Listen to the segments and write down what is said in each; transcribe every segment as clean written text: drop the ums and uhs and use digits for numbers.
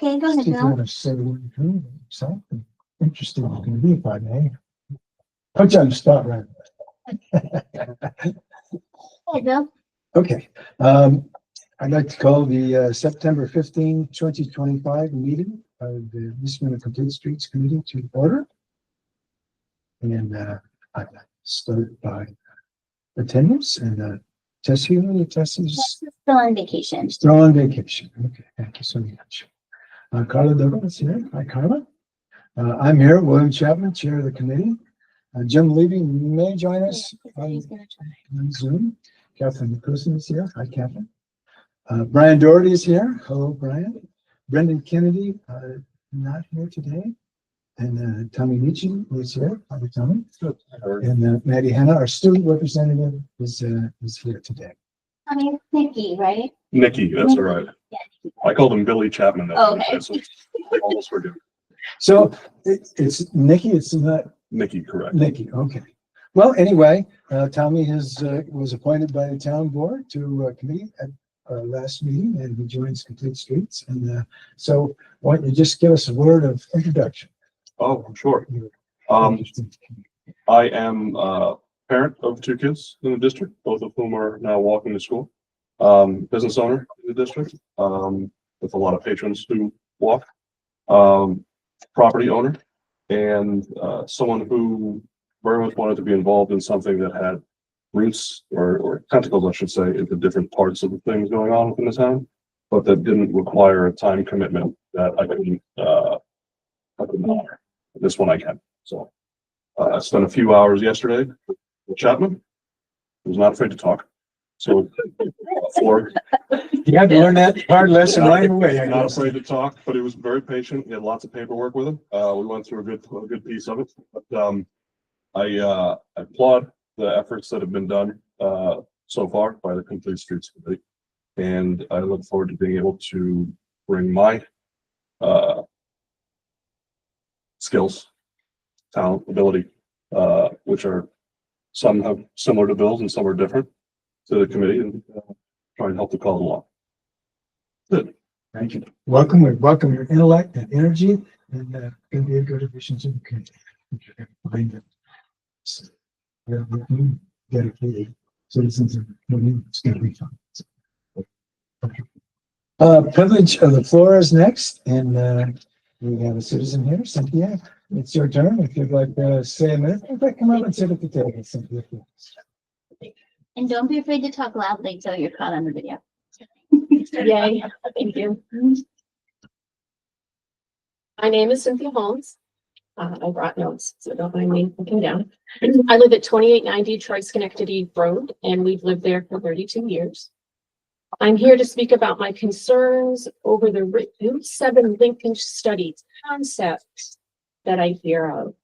Okay, go ahead, See if you Bill. want to say what you're doing. Something interesting you can be, if I may. Put you on the spot, right? Hey, Bill. Okay. I'd like to call the September 15, 2025 meeting of the Michigan Complete Streets Committee to order. And I'd like to start by attendance and Tessie's Tess is still on vacation. still on vacation. Okay, thank you so much. Carla Douglas here. Hi, Carla. I'm here, William Chapman, Chair of the Committee. Jim Levy may join us He's gonna try. on Zoom. Catherine McCuson is here. Hi, Catherine. Brian Doherty is here. Hello, Brian. Brendan Kennedy, not here today. And Tommy Nietzsche is here. Hi, Tommy. And Maddie Hanna, our student representative, is here today. I mean, Nikki, right? Nikki, that's all right. Yeah. I called him Billy Chapman. Oh, okay. So almost forgive. So it's Nikki. It's not Nikki, correct. Nikki. Okay. Well, anyway, Tommy was appointed by the town board to a committee at our last meeting, and he joins Complete Streets. And so, why don't you just give us a word of introduction? Oh, I'm sure. I am a parent of 2 kids in the district, both of whom are now walking to school. Business owner in the district, with a lot of patrons who walk. Property owner, and someone who very much wanted to be involved in something that had roots or tentacles, I should say, into different parts of the things going on within the town, but that didn't require a time commitment that I couldn't honor. This one I can. So I spent a few hours yesterday with Chapman. He was not afraid to talk. So You had to learn that hard lesson right away. I not guess. afraid to talk, but he was very patient. He had lots of paperwork with him. We went through a good piece of it. But I applaud the efforts that have been done so far by the Complete Streets Committee, and I look forward to being able to bring my skills, talent, ability, which are some have similar to Bill's and some are different, to the committee, and try and help the cause along. Good. Thank you. Welcome your intellect and energy, and going to be a good addition to the community. Behind it. So, we're dedicated citizens of the community. It's going to be fun. Privilege of the floor is next, and we have a citizen here, Cynthia. It's your turn. If you'd like to say a minute, in fact, come out and sit at the table, Cynthia. And don't be afraid to talk loudly until you're caught on the video. Yay, thank you. My name is Cynthia Holmes. I brought notes, so don't mind me looking down. I live at 2890 Troy-Schenectady Road, and we've lived there for 32 years. I'm here to speak about my concerns over the Route 7 linkage study concept that I hear of,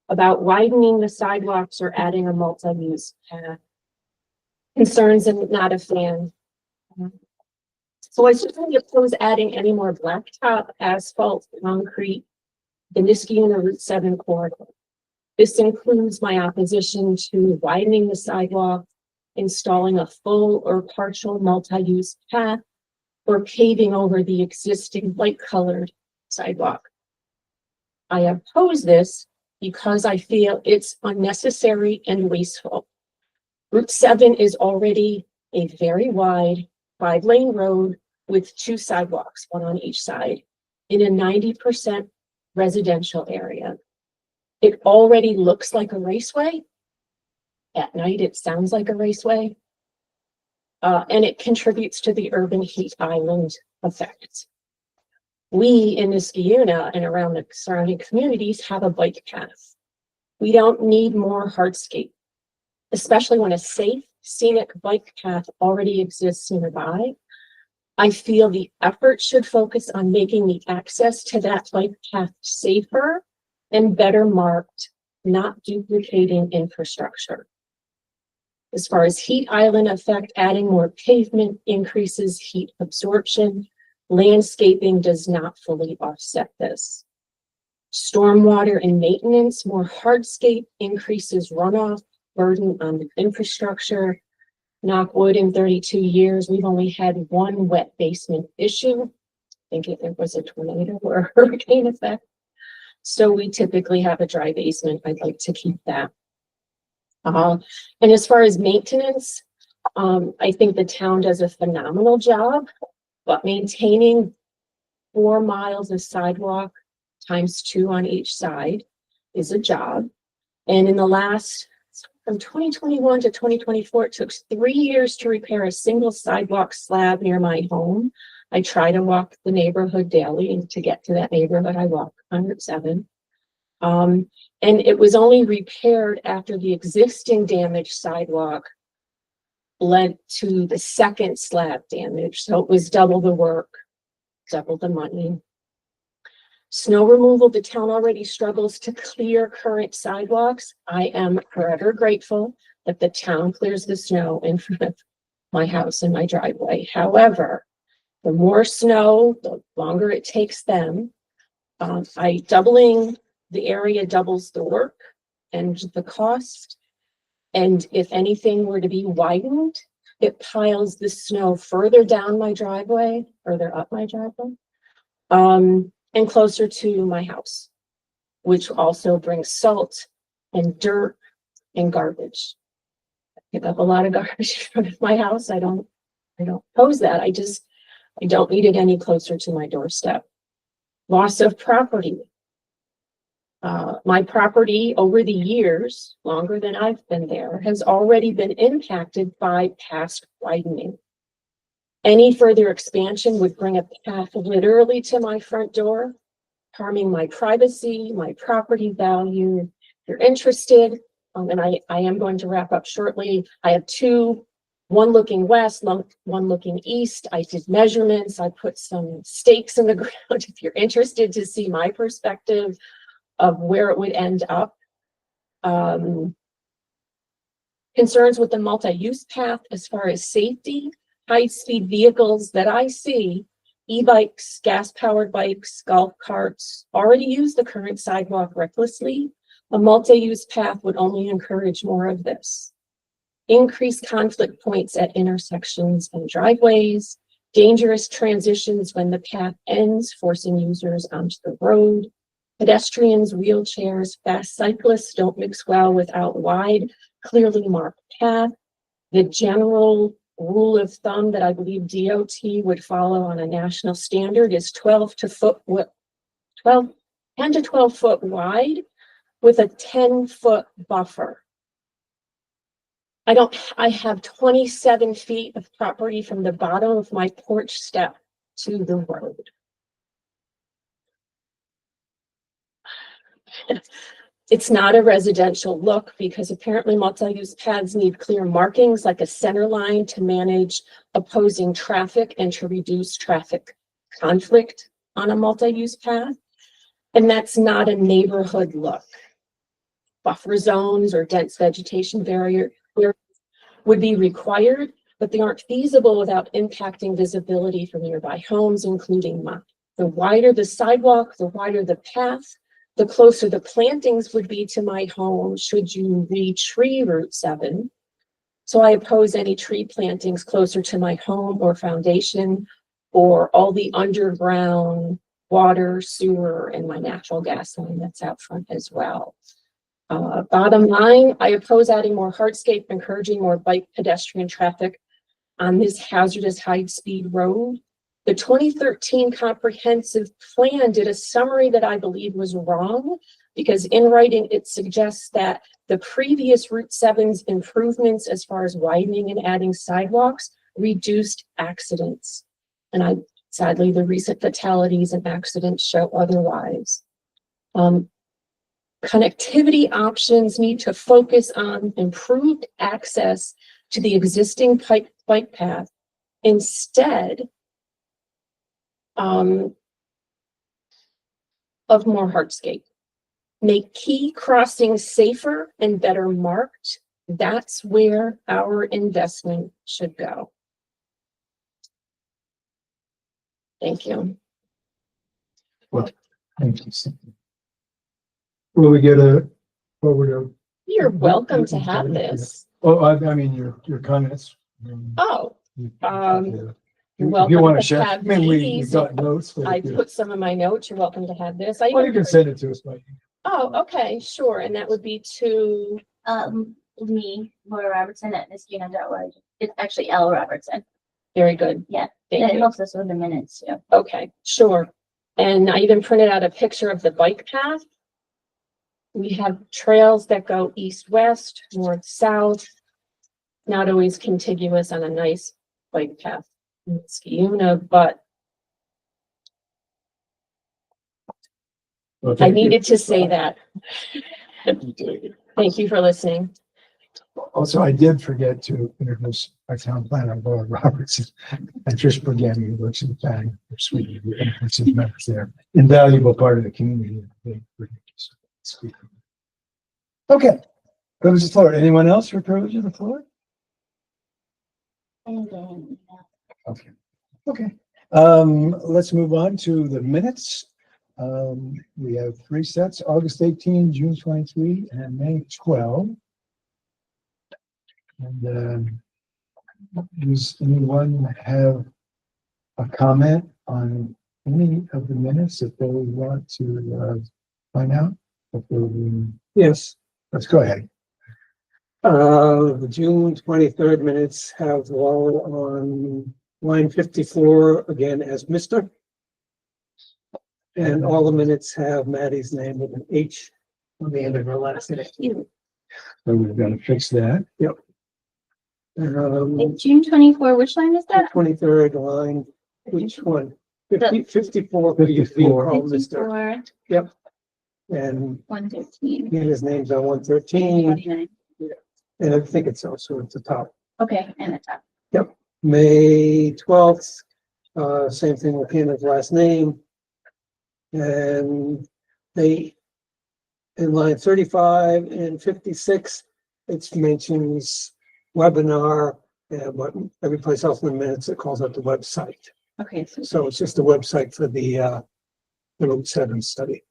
about widening the sidewalks or adding a multi-use path. Concerns and not a fan. So I certainly oppose adding any more blacktop, asphalt, concrete, the Niskayuna Route 7 corridor. This includes my opposition to widening the sidewalk, installing a full or partial multi-use path, or paving over the existing light-colored sidewalk. I oppose this because I feel it's unnecessary and wasteful. Route 7 is already a very wide 5-lane road with 2 sidewalks, one on each side, in a 90% residential area. It already looks like a raceway. At night, it sounds like a raceway. And it contributes to the urban heat island effect. We in Niskayuna and around the surrounding communities have a bike path. We don't need more hardscape, especially when a safe, scenic bike path already exists nearby. I feel the effort should focus on making the access to that bike path safer and better marked, not duplicating infrastructure. As far as heat island effect, adding more pavement increases heat absorption. Landscaping does not fully offset this. Stormwater and maintenance, more hardscape increases runoff, burden on the infrastructure. Knock wood, in 32 years, we've only had 1 wet basement issue. think it was a tornado or a hurricane effect. So we typically have a dry basement. I'd like to keep that. And as far as maintenance, I think the town does a phenomenal job, but maintaining 4 miles of sidewalk times 2 on each side is a job. And in the last, from 2021 to 2024, it took 3 years to repair a single sidewalk slab near my home. I try to walk the neighborhood daily, and to get to that neighborhood, I walk 107. And it was only repaired after the existing damaged sidewalk led to the second slab damage. So it was double the work, double the money. Snow removal, the town already struggles to clear current sidewalks. I am forever grateful that the town clears the snow in front of my house and my driveway. However, the more snow, the longer it takes them. Doubling the area doubles the work and the cost. And if anything were to be widened, it piles the snow further down my driveway, further up my driveway, and closer to my house, which also brings salt and dirt and garbage. I pick up a lot of garbage in front of my house. I don't oppose that. I don't need it any closer to my doorstep. Loss of property. My property over the years, longer than I've been there, has already been impacted by past widening. Any further expansion would bring a path literally to my front door, harming my privacy, my property value. If you're interested, and I am going to wrap up shortly, I have 2, one looking west, one looking east. I did measurements. I put some stakes in the ground. If you're interested to see my perspective of where it would end up. Concerns with the multi-use path as far as safety, high-speed vehicles that I see, e-bikes, gas-powered bikes, golf carts, already use the current sidewalk recklessly. A multi-use path would only encourage more of this. Increased conflict points at intersections and driveways, dangerous transitions when the path ends, forcing users onto the road. Pedestrians, wheelchairs, fast cyclists don't mix well without wide, clearly marked path. The general rule of thumb that I believe DOT would follow on a national standard is 10 to 12 foot wide with a 10-foot buffer. I have 27 feet of property from the bottom of my porch step to the road. It's not a residential look because apparently multi-use paths need clear markings like a center line to manage opposing traffic and to reduce traffic conflict on a multi-use path. And that's not a neighborhood look. Buffer zones or dense vegetation barrier would be required, but they aren't feasible without impacting visibility from nearby homes, including mine. The wider the sidewalk, the wider the path, the closer the plantings would be to my home should you re-tree Route 7. So I oppose any tree plantings closer to my home or foundation or all the underground water, sewer, and my natural gas line that's out front as well. Bottom line, I oppose adding more hardscape, encouraging more bike pedestrian traffic on this hazardous high-speed road. The 2013 comprehensive plan did a summary that I believe was wrong because in writing, it suggests that the previous Route 7's improvements as far as widening and adding sidewalks reduced accidents. And sadly, the recent fatalities and accidents show otherwise. Connectivity options need to focus on improved access to the existing bike path instead of more hardscape. Make key crossings safer and better marked. That's where our investment should go. Thank you. Well, thank you. Will we get a forward of? You're welcome to have this. Oh, I mean, your comments. Oh, You're If welcome you want to to share, I have mean, we these. got notes. but I if you- put some of my notes. You're welcome to have this. Well, you can send it to us, but Oh, okay, sure. And that would be to, Me, Laura Robertson at misgina.org. It's actually L Robertson. very good. Yeah, Thank and it you. helps us with the minutes too. Okay, sure. And I even printed out a picture of the bike path. We have trails that go east-west, north-south, not always contiguous on a nice bike path in Skiuna, but Well, I thank you. needed to say that. Thank you for listening. Also, I did forget to introduce our town planner, Laura Robertson, and Trish Burgami, who works in the planning for Sweden, who introduces members there. Invaluable part of the community. Okay, privilege of the floor. Anyone else for privilege of the floor? And then, Okay, okay. Let's move on to the minutes. We have 3 sets, August 18, June 23, and May 12. And does anyone have a comment on any of the minutes that they want to find out? Yes, Let's go ahead. the June 23rd minutes have Laurel on line 54 again as Mister. And all the minutes have Maddie's name with an H on the end of her last name. So we've got to fix that. June 24, which line is that? 23rd line, which one? 54 for you to be 54. called Mister. 54, And 115, again, his name's on 113, 29. and I think it's also at the top. Okay, and the top. May 12th, same thing with Hannah's last name. And they, in line 35 and 56, it mentions webinar, but every place else in the minutes, it calls out the website. Okay, so So it's just the website for the Route 7 study.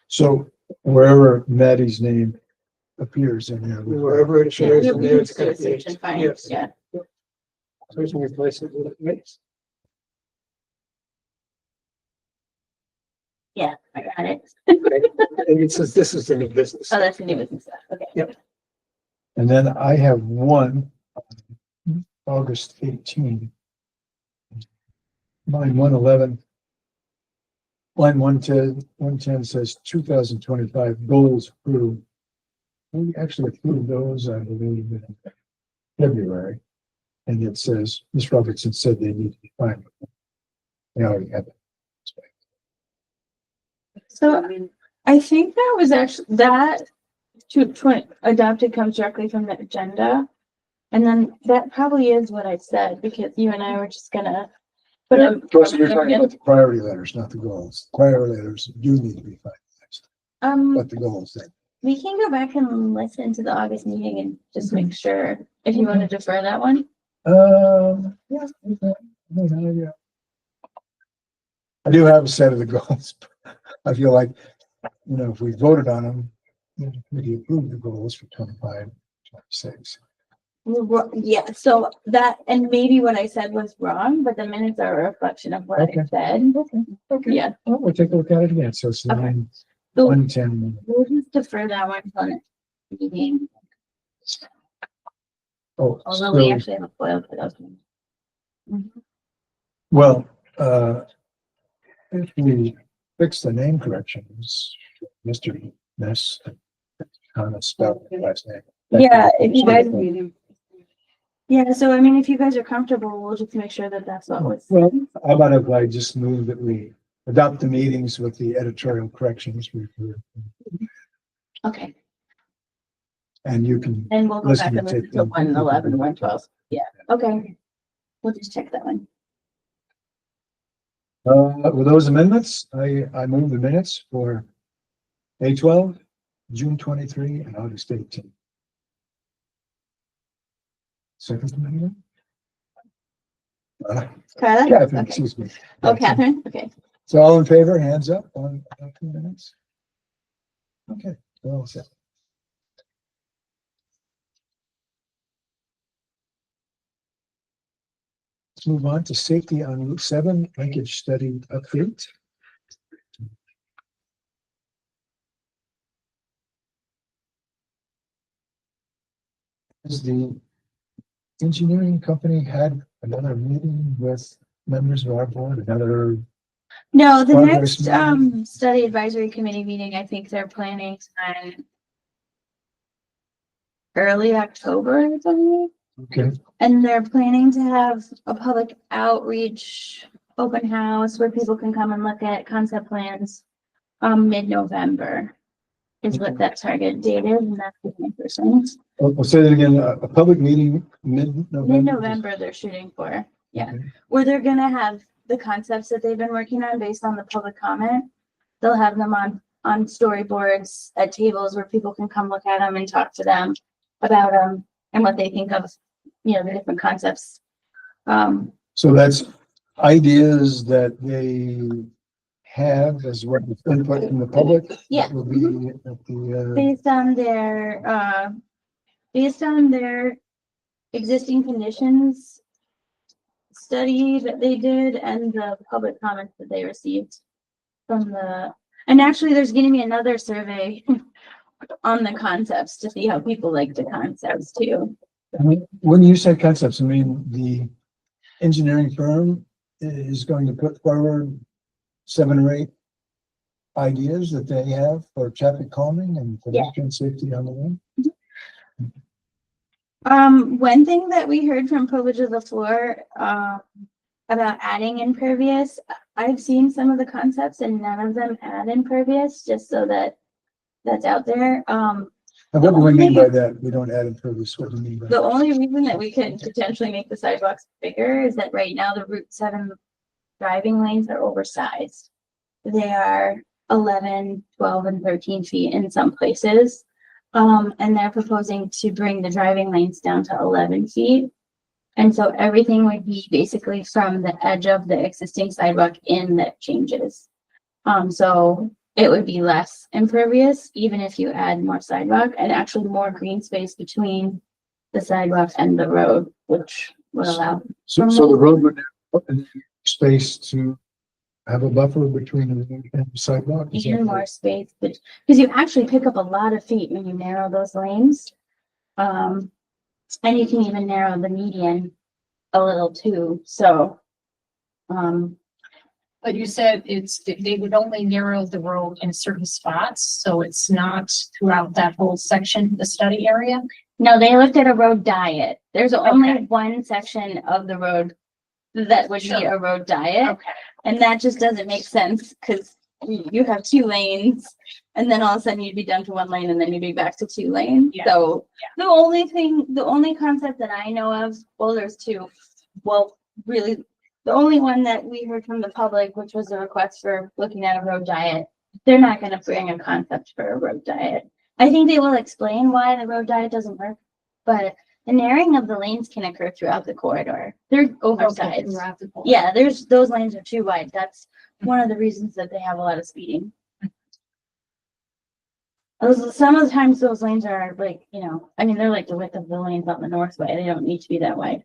So wherever Maddie's name appears in there. Wherever it yeah, appears we in we there, can it's do gonna a search be, and find, yes. yeah. So we can replace it with a mix. Yeah, I got it. And it says this is the new business. Oh, that's the new business stuff. Okay. And then I have one, August 18. Line 111. Line 110 says 2025 goals approved. We actually approved those, I believe, in February. And it says, Ms. Robertson said they need to be finalized. They already have it. So I think that was actually that 220 adopted comes directly from the agenda. And then that probably is what I said because you and I were just gonna. But Plus, we're talking about the priority letters, not the goals. Priority letters do need to be finalized, but the goals then. We can go back and listen to the August meeting and just make sure if you want to defer that one. Yeah. Yeah. I do have a set of the goals. I feel like, if we voted on them, we approved the goals for 25, 26. yeah, so that and maybe what I said was wrong, but the minutes are a reflection of what Okay. I said. Okay. Yeah. Well, we'll take a look at it again. So it's Okay. line So 110. We'll just defer that one until next meeting, Oh, although we so, actually have a foil for those ones. well, if we fix the name corrections, Mr. Ness, kind of spelled the last name. yeah, if you guys. Yeah, so I mean, if you guys are comfortable, we'll just make sure that that's what was. Well, how about if I just move that we adopt the meetings with the editorial corrections we approved, Okay, and you can, and we'll go Listen, back and listen take to them. 111, 112. Yeah, Okay. we'll just check that one. with those amendments, I move the minutes for May 12, June 23, and August 18. Second amendment? Carla? Catherine, Okay. excuse me. Oh, Catherine, okay. So all in favor, hands up on 2 minutes? Okay, well said. move on to safety on Route 7 linkage study update. Has the engineering company had another meeting with members of our board, another? No, the Progress next, meeting. study advisory committee meeting, I think they're planning on early October, I believe. Okay, And they're planning to have a public outreach, open house where people can come and look at concept plans. Mid-November is what that target date is, and that's the 10%. I'll say that again, a public meeting mid-November. Mid-November they're shooting for, yeah. Okay. Where they're gonna have the concepts that they've been working on based on the public comment. They'll have them on storyboards at tables where people can come look at them and talk to them about them and what they think of, you know, the different concepts. So that's ideas that they have as what is input from the public. Yeah. That will be at the, Based on their existing conditions study that they did and the public comments that they received from and actually there's gonna be another survey on the concepts to see how people like the concepts too. when you say concepts, I mean, the engineering firm is going to put forward 7 or 8 ideas that they have for traffic calming and pedestrian safety on the way. One thing that we heard from Privilege of the Floor, about adding impervious, I've seen some of the concepts and none of them add impervious, just so that's out there. And what do we mean by that? We don't add impervious. What do you mean by The that? only reason that we could potentially make the sidewalks bigger is that right now the Route 7 driving lanes are oversized. They are 11, 12, and 13 feet in some places. And they're proposing to bring the driving lanes down to 11 feet. And so everything would be basically from the edge of the existing sidewalk in that changes. So it would be less impervious, even if you add more sidewalk and actually more green space between the sidewalk and the road, which would allow. So the road would have space to have a buffer between the road and the sidewalk? Is that Even right? more space, but because you actually pick up a lot of feet when you narrow those lanes. And you can even narrow the median a little too, so. But you said they would only narrow the road in certain spots, so it's not throughout that whole section, the study area? No, they looked at a road diet. There's only Okay. one section of the road that would be Sure. a road diet, Okay. and that just doesn't make sense, because you have 2 lanes. And then all of a sudden you'd be down to 1 lane and then you'd be back to 2 lanes. Yeah. So the only concept that I know of, well, there's 2. Well, really, the only one that we heard from the public, which was a request for looking at a road diet, they're not gonna bring a concept for a road diet. I think they will explain why the road diet doesn't work, but the narrowing of the lanes can occur throughout the corridor. They're Okay, oversized. throughout the whole- Yeah, those lanes are too wide. That's one of the reasons that they have a lot of speeding. Some of the times those lanes are like, you know, I mean, they're like the width of the lanes on the north way. They don't need to be that wide.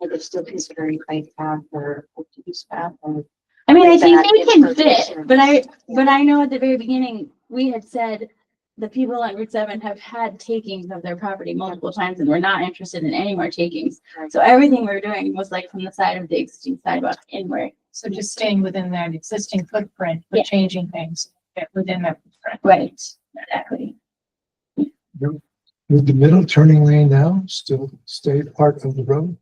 There's still considering bike path or use path or. I mean, I think That they can impervious fit, or- but I know at the very beginning, we had said the people on Route 7 have had takings of their property multiple times and we're not interested in any more takings. Right. So everything we were doing was like from the side of the existing sidewalk inward. So just staying within that existing footprint, Yeah. but changing things within that footprint. Right, exactly. Would the middle turning lane now still stay part of the road?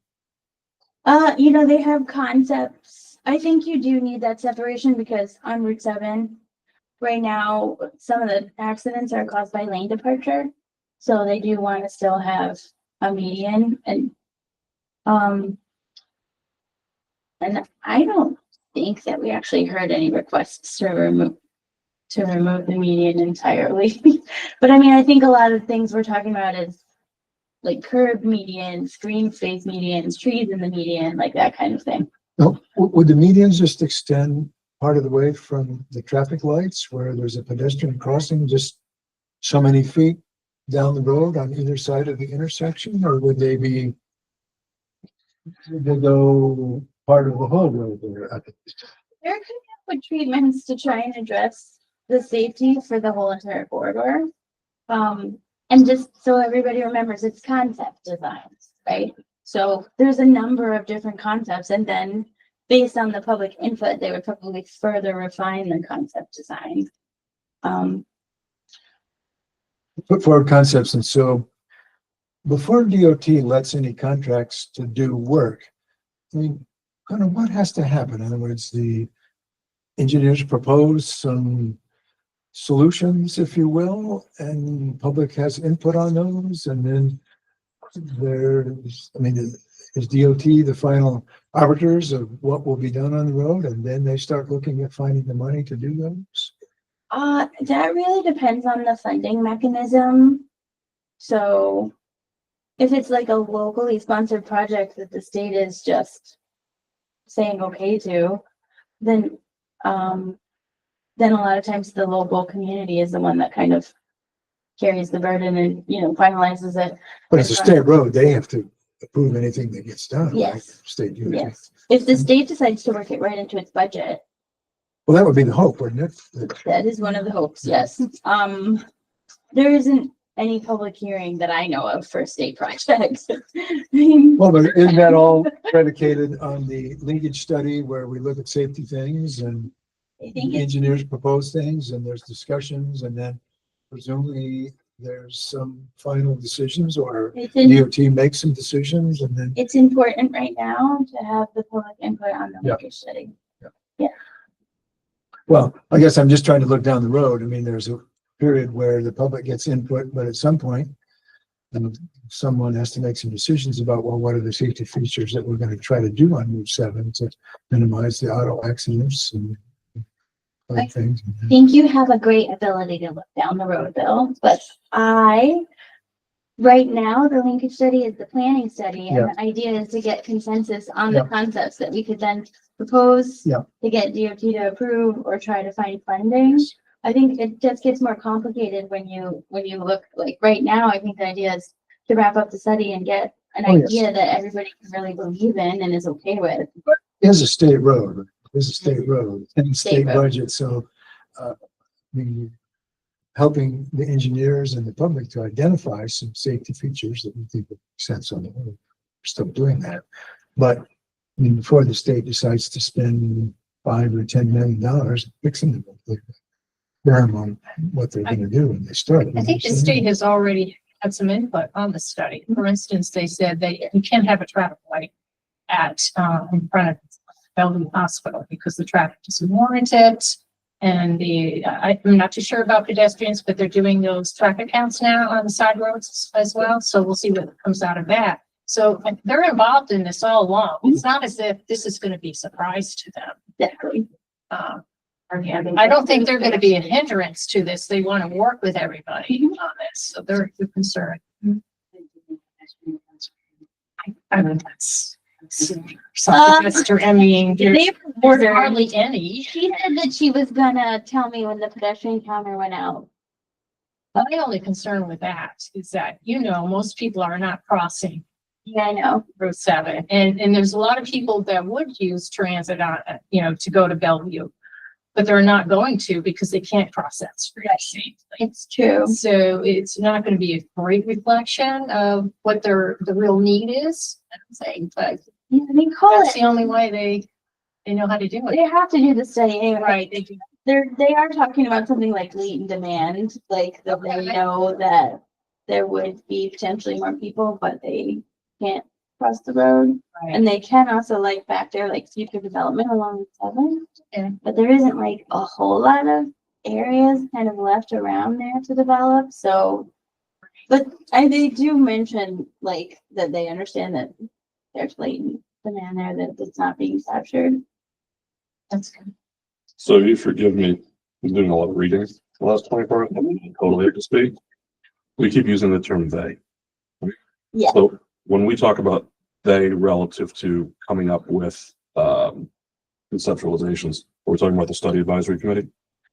You know, they have concepts. I think you do need that separation because on Route 7, right now, some of the accidents are caused by lane departure. So they do want to still have a median and I don't think that we actually heard any requests to remove the median entirely. But I mean, I think a lot of things we're talking about is like curb medians, green space medians, trees in the median, like that kind of thing. No, would the medians just extend part of the way from the traffic lights where there's a pedestrian crossing just so many feet down the road on either side of the intersection, or would they be They go part of the whole road there. They're coming up with treatments to try and address the safety for the whole entire corridor. And just so everybody remembers, it's concept designs, right? So there's a number of different concepts, and then based on the public input, they would probably further refine the concept design. Put forward concepts, and so before DOT lets any contracts to do work, I mean, kind of what has to happen? In other words, the engineers propose some solutions, if you will, and public has input on those, and then there's, I mean, is DOT the final arbiters of what will be done on the road, and then they start looking at finding the money to do those? That really depends on the funding mechanism. So if it's like a locally sponsored project that the state is just saying okay to, then a lot of times the local community is the one that kind of carries the burden and, finalizes it. But it's a state road, they have to approve anything that gets done. right? Yes. State DOT. Yes. If the state decides to work it right into its budget, Well, that would be the hope, wouldn't it? that is one of the hopes, yes. There isn't any public hearing that I know of for state projects. Well, but isn't that all predicated on the linkage study where we look at safety things and I think it's, engineers propose things and there's discussions and then presumably there's some final decisions or DOT makes some decisions and then. it's important right now to have the public input on the Yeah. linkage study. Well, I guess I'm just trying to look down the road. I mean, there's a period where the public gets input, but at some point, someone has to make some decisions about, well, what are the safety features that we're going to try to do on Route 7 to minimize the auto accidents and other things. I think you have a great ability to look down the road, Bill, but right now, the linkage study is the planning study, and the idea is to get consensus on the concepts that we could then propose Yeah. to get DOT to approve or try to find funding. I think it just gets more complicated when you look, like, right now, I think the idea is to wrap up the study and get an Oh, yes. idea that everybody can really believe in and is okay with. Is a state road, is a state road, and state road. budget, so, I mean, helping the engineers and the public to identify some safety features that we think would make sense on the road. We're still doing that, but, I mean, before the state decides to spend $5 or $10 million fixing the road, bear in mind what they're gonna do when they start. I think the state has already had some input on the study. For instance, they said that you can't have a traffic light at, in front of Bellevue Hospital because the traffic doesn't warrant it. And I'm not too sure about pedestrians, but they're doing those traffic counts now on the side roads as well. So we'll see what comes out of that. So they're involved in this all along. It's not as if this is going to be a surprise to them. Exactly. I don't think they're going to be a hindrance to this. They want to work with everybody on this. So they're concerned. I mean, that's something Mr. Emmy, They there's ordered. hardly any. She said that she was gonna tell me when the pedestrian counter went out. My only concern with that is that, most people are not crossing Yeah, I know. Route 7. And there's a lot of people that would use transit on, to go to Bellevue. But they're not going to because they can't cross that street safely. It's true. So it's not going to be a great reflection of what the real need is, I don't think, but Yeah, they call that's it, the only way they know how to do they it. have to do the study anyway. Right, they do. They are talking about something like latent demand, like that they know that there would be potentially more people, but they can't cross the road. Right. And they can also like factor like future development along 7. Yeah. But there isn't like a whole lot of areas kind of left around there to develop, so. But they do mention like that they understand that there's latent demand there that it's not being captured. That's good. So you forgive me, I'm doing a lot of reading the last 24 hours, I'm totally up to speed. We keep using the term they. Yeah. So when we talk about they relative to coming up with, conceptualizations, we're talking about the study advisory committee.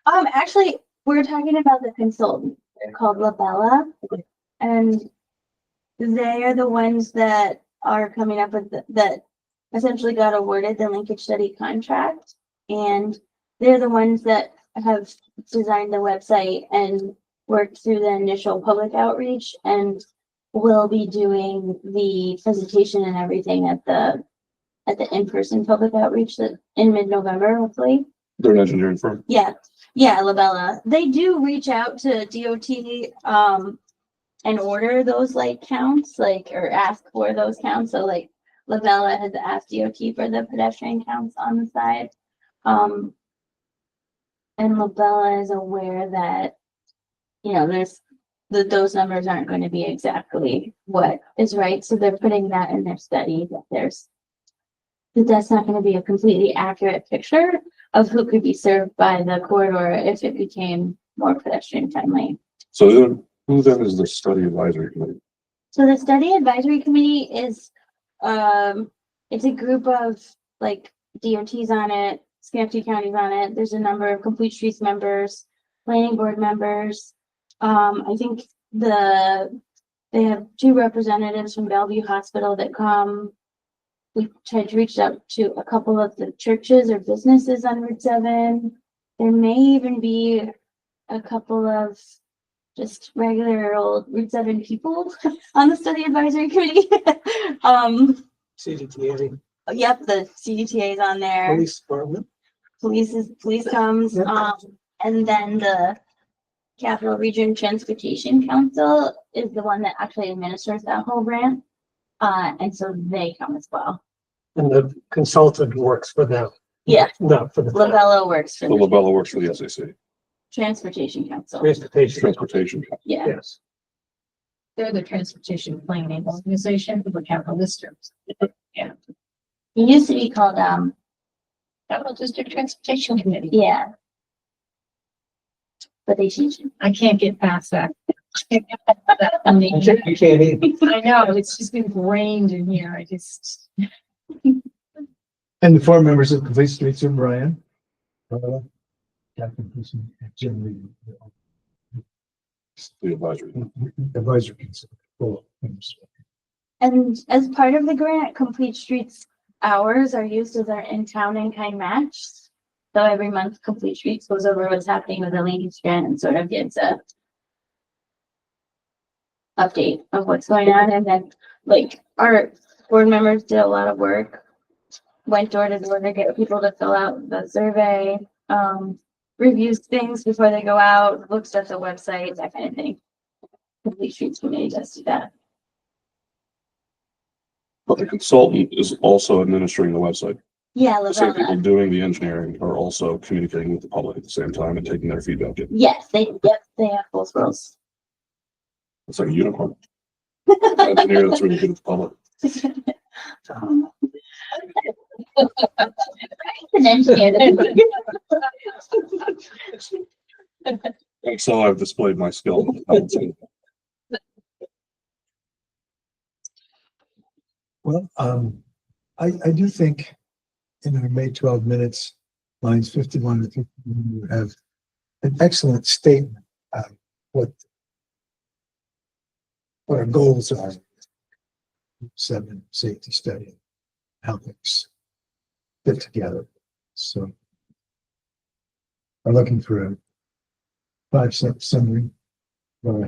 Actually, we're talking about the consultant. They're called Labella, and they are the ones that are coming up with that essentially got awarded the linkage study contract. And they're the ones that have designed the website and worked through the initial public outreach and will be doing the presentation and everything at the in-person public outreach that in mid-November, hopefully. They're an engineering firm. Yeah, Labella. They do reach out to DOT, and order those like counts, like, or ask for those counts. So like Labella has asked DOT for the pedestrian counts on the side. And Labella is aware that, you know, those numbers aren't going to be exactly what is right. So they're putting that in their study that that's not going to be a completely accurate picture of who could be served by the corridor if it became more pedestrian friendly. So then, who then is the study advisory committee? So the study advisory committee is, it's a group of like DOTs on it, Schenectady County's on it. There's a number of Complete Streets members, planning board members. I think they have 2 representatives from Bellevue Hospital that come. We tried to reach out to a couple of the churches or businesses on Route 7. There may even be a couple of just regular old Route 7 people on the study advisory committee. CDTA, Yep, the CDTA is on there. police department. Police comes, Yep. and then the Capital Region Transportation Council is the one that actually administers that whole grant. And so they come as well. And the consultant works for them. Yeah. Not for the Lavello works for The the Labella works for the SAC, Transportation Council. transportation. transportation. Yeah, Yes. They're the transportation planning organization for the capital districts. it used to be called, Capital District Transportation Committee. yeah. But they changed it. I can't get past that. I mean, You can't even. I know, it's just ingrained in here. I just. And the 4 members of Complete Streets are Brian, Captain Pearson, and Jim Lee. The advisory. Advisory council. 4 members. And as part of the grant, Complete Streets hours are used as our in-town in-kind match. So every month, Complete Streets goes over what's happening with the Ladies Grant and sort of gives a update of what's going on. And then, like, our board members did a lot of work, went door to door to get people to fill out the survey, reviews things before they go out, looks at the website, that kind of thing. Complete Streets Committee does do that. But the consultant is also administering the website. Yeah, The same people Lavella. doing the engineering are also communicating with the public at the same time and taking their feedback. Yes, they have both roles. It's like a unicorn. Engineer that's really good with the public. An engineer. And so I've displayed my skill. Well, I do think in our May 12 minutes, lines 51 to 51, you have an excellent statement of what our goals are. 7 safety study, how things fit together. So I'm looking for a 5-step summary. Well,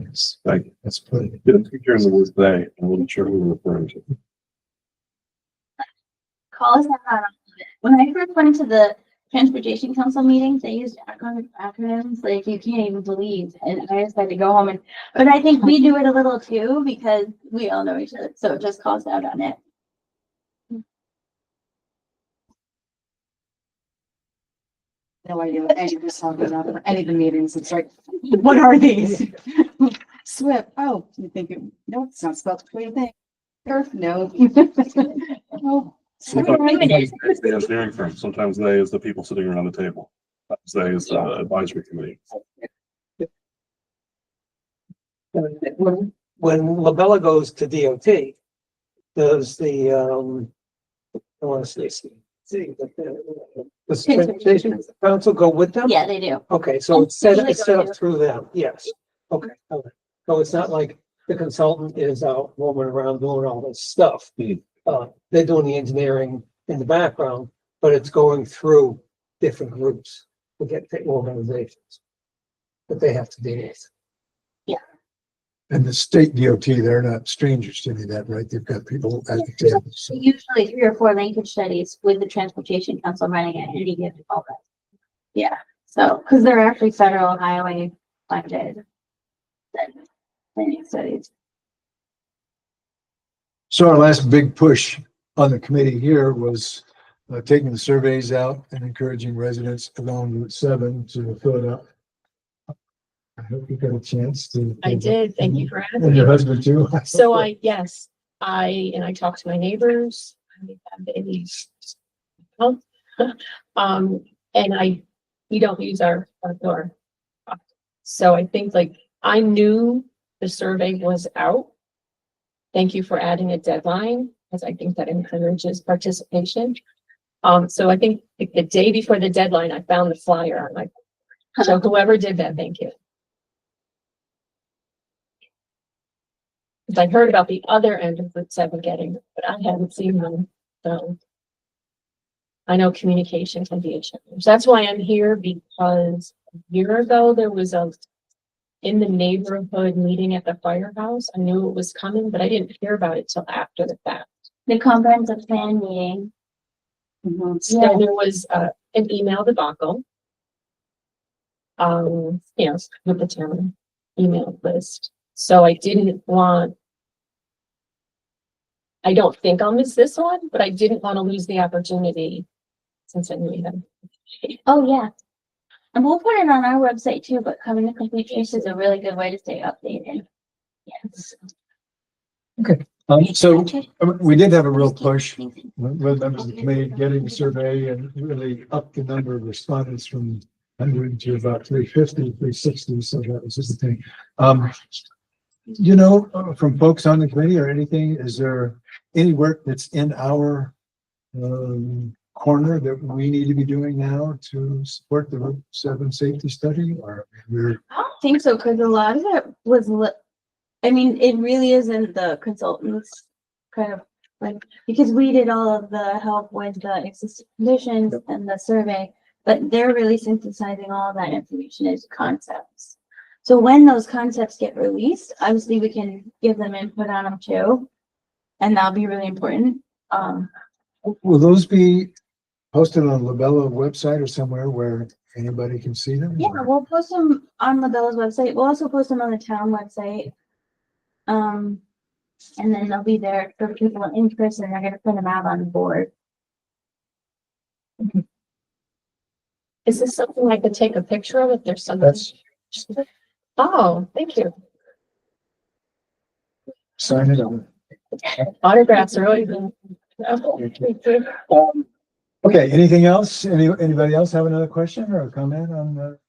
Thank you. let's put it. Didn't think you're in the word they. I wasn't sure who we were referring to. Call us out on all of it. When I first went to the Transportation Council meetings, they used acronyms like you can't even believe, and I just had to go home but I think we do it a little too because we all know each other, so just call us out on it. No idea what any of this talking about, any of the meetings. It's like, what are these? SWIP. Oh, you think it, no, it's not spelled the way you think. Earth, no. No. Sometimes it's the engineering firm. Sometimes they is the people sitting around the table. Sometimes they is the advisory committee. When Labella goes to DOT, does the, I want to say, the transportation council go with them? Yeah, they do. Okay, so it's set up through them, yes. Okay, all right. So it's not like the consultant is out roaming around doing all this stuff. Hmm. They're doing the engineering in the background, but it's going through different groups to get the organizations that they have to deal with. And the state DOT, they're not strangers to any of that, right? They've got people at the table. So Usually 3 or 4 linkage studies with the Transportation Council running it, and you get to call that. Yeah, so, because they're actually federal highway funded. Planning studies. So our last big push on the committee here was taking the surveys out and encouraging residents along Route 7 to fill it out. I hope you got a chance to. I did. Thank you for And asking. your husband too. So yes, I talked to my neighbors. I have babies. And we don't use our door. So I think like, I knew the survey was out. Thank you for adding a deadline, because I think that encourages participation. So I think like, the day before the deadline, I found the flyer. I'm like, so whoever did that, thank you. 'Cause I heard about the other end of Route 7 getting, it, but I hadn't seen them, so. I know communication can be a challenge. That's why I'm here, because a year ago, there was in the neighborhood meeting at the firehouse. I knew it was coming, but I didn't hear about it till after the fact. The comprehensive plan meeting. So Yeah. there was an email debacle. With the town email list. So I don't think I'll miss this one, but I didn't want to lose the opportunity since I knew them. Oh, yeah. And we'll put it on our website too, but coming to Complete Trace is a really good way to stay updated. Yes. So we did have a real push with members of the committee getting the survey and really up the number of respondents from 100 to about 350, 360. So that was just the thing. From folks on the committee or anything, is there any work that's in our corner that we need to be doing now to support the Route 7 safety study? Or we're I don't think so, because a lot of it was, it really isn't the consultants kind of like, because we did all of the help with the existing conditions and the survey, but they're really synthesizing all of that information into concepts. So when those concepts get released, obviously we can give them input on them too. And that'll be really important. will those be posted on Labella website or somewhere where anybody can see them? Yeah, Or- we'll post them on Labella's website. We'll also post them on the town website. And then they'll be there for people in person. They're gonna print them out on the board. Is this something I could take a picture of if there's something? That's Oh, thank you. sign it on. Autographs are always. Okay, anything else? Anybody else have another question or a comment on the?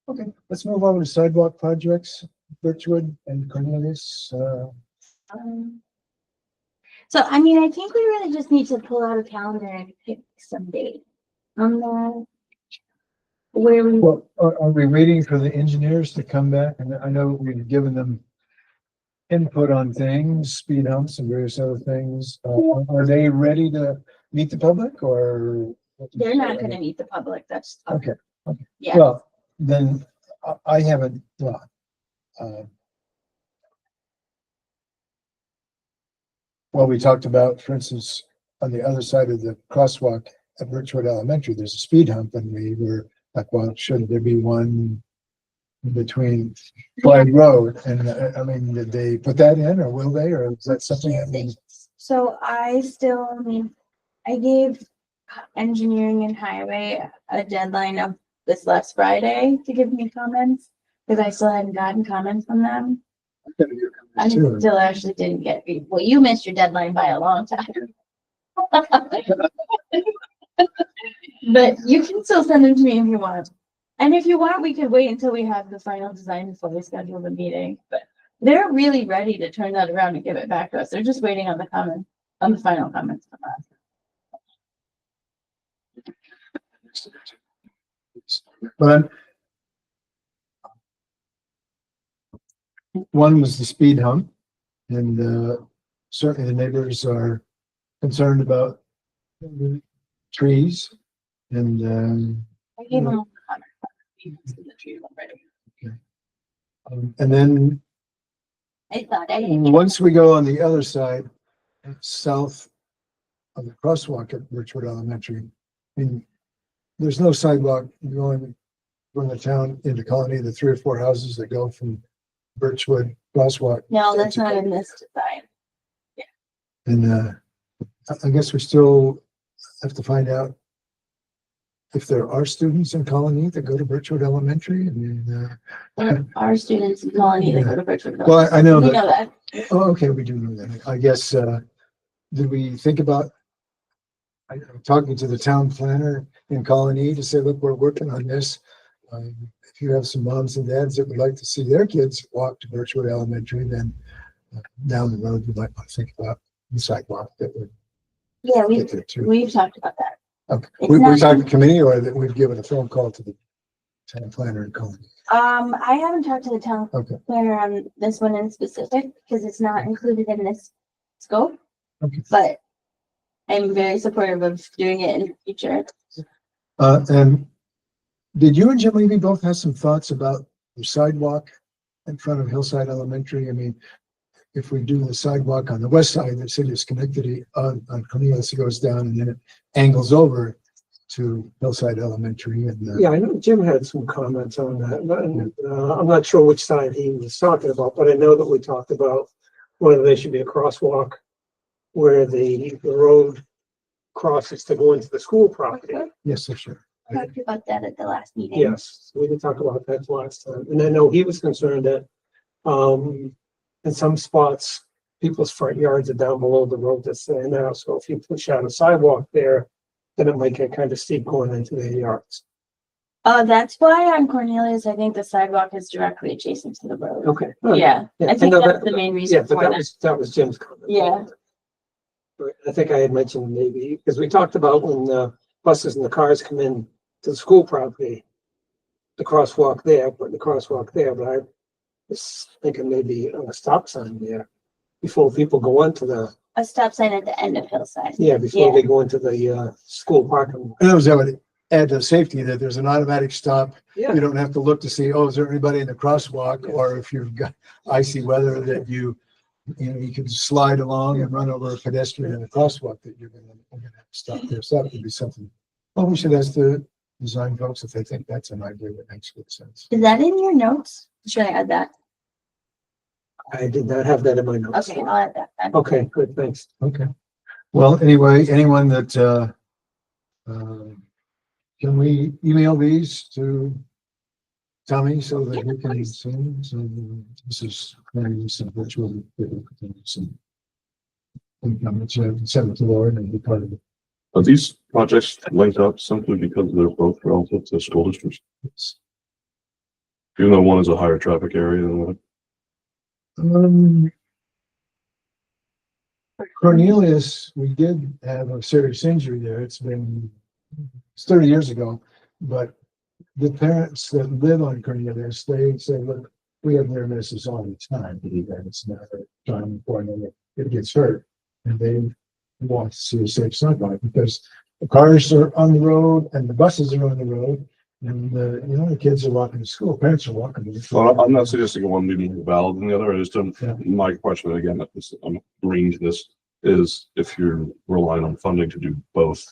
Okay, let's move over to sidewalk projects, Birchwood and Cornelius. So, I think we really just need to pull out a calendar and pick some date on that. Where we, Well, are we waiting for the engineers to come back? And I know we've given them input on things, speed humps and various other things. Are they ready to meet the public or? they're not gonna meet the public, that's. Okay. Yeah, Well, then I haven't, we talked about, for instance, on the other side of the crosswalk at Birchwood Elementary, there's a speed hump and we were like, well, shouldn't there be one in between Flag Road? And did they put that in or will they, or is that something that means? so I gave engineering and highway a deadline of this last Friday to give me comments. Because I still hadn't gotten comments from them. I still actually didn't get, well, you missed your deadline by a long time. But you can still send them to me if you want. And if you want, we could wait until we have the final design before we schedule the meeting, but they're really ready to turn that around and give it back to us. They're just waiting on the final comments from us. But one was the speed hump. And, certainly the neighbors are concerned about the trees and, I gave them. and then I thought I. once we go on the other side, south of the crosswalk at Birchwood Elementary, I mean, there's no sidewalk going from the town into Colony, the 3 or 4 houses that go from Birchwood crosswalk. No, that's not in this design. And, I guess we still have to find out if there are students in Colony that go to Birchwood Elementary. I mean, Our students in Colony that go to Birchwood. well, I know We that. know that. Oh, okay, we do know that. I guess, did we think about talking to the town planner in Colony to say, look, we're working on this. If you have some moms and dads that would like to see their kids walk to Birchwood Elementary, then down the road, we might want to think about the sidewalk that would Yeah, get there too. we've talked about that. Okay, It's we not- talked to committee or that we've given a phone call to the town planner in Colony. I haven't talked to the town Okay, planner on this one in specific because it's not included in this scope, okay. but I'm very supportive of doing it in the future. And did you and Jim Levy both have some thoughts about the sidewalk in front of Hillside Elementary? I mean, if we do the sidewalk on the west side, the city of Schenectady on Cornelius, it goes down and then it angles over to Hillside Elementary and, Yeah, I know Jim had some comments on that, but, I'm not sure which side he was talking about, but I know that we talked about whether there should be a crosswalk where the road crosses to go into the school property. yes, for sure. We talked about that at the last meeting. Yes, we did talk about that last time, and I know he was concerned that, in some spots, people's front yards are down below the road that's there now, so if you push out a sidewalk there, then it might get kind of steep going into their yards. That's why on Cornelius, I think the sidewalk is directly adjacent to the road. Okay. Yeah, I think know that's the main Yeah, reason but for that. that was Jim's comment. Yeah. Right, I think I had mentioned maybe, because we talked about when the buses and the cars come in to the school property, the crosswalk there, putting the crosswalk there, but I was thinking maybe a stop sign there before people go into the, A stop sign at the end of Hillside. before Yeah. they go into the, school parking lot. And that would add to safety that there's an automatic stop. Yeah, You don't have to look to see, oh, is there anybody in the crosswalk? Or if you've got icy weather that you can slide along and run over a pedestrian in a crosswalk that you're gonna have to stop there. So that would be something. Well, we should ask the design folks if they think that's an idea that makes good sense. Is that in your notes? Should I add that? I did not have that in my notes. Okay, I'll add that then. Okay, good, thanks. Okay. Well, anyway, anyone that, can we email these to Tommy so that he can see them? So this is some virtual. Some comments, send it to Lauren and be part of it. Are these projects linked up simply because they're both relative to school districts? Even though one is a higher traffic area than one? Cornelius, we did have a serious injury there. It's 30 years ago, but the parents that live on Cornelius, they say, look, we have near misses all the time. And it's not a time before it gets hurt. And they want to see a safe sidewalk because the cars are on the road and the buses are on the road. And, the kids are walking to school, parents are walking to school. Well, I'm not suggesting one being more valid than the other. I just don't, Yeah. my question again, I'm agreeing to this, is if you're relying on funding to do both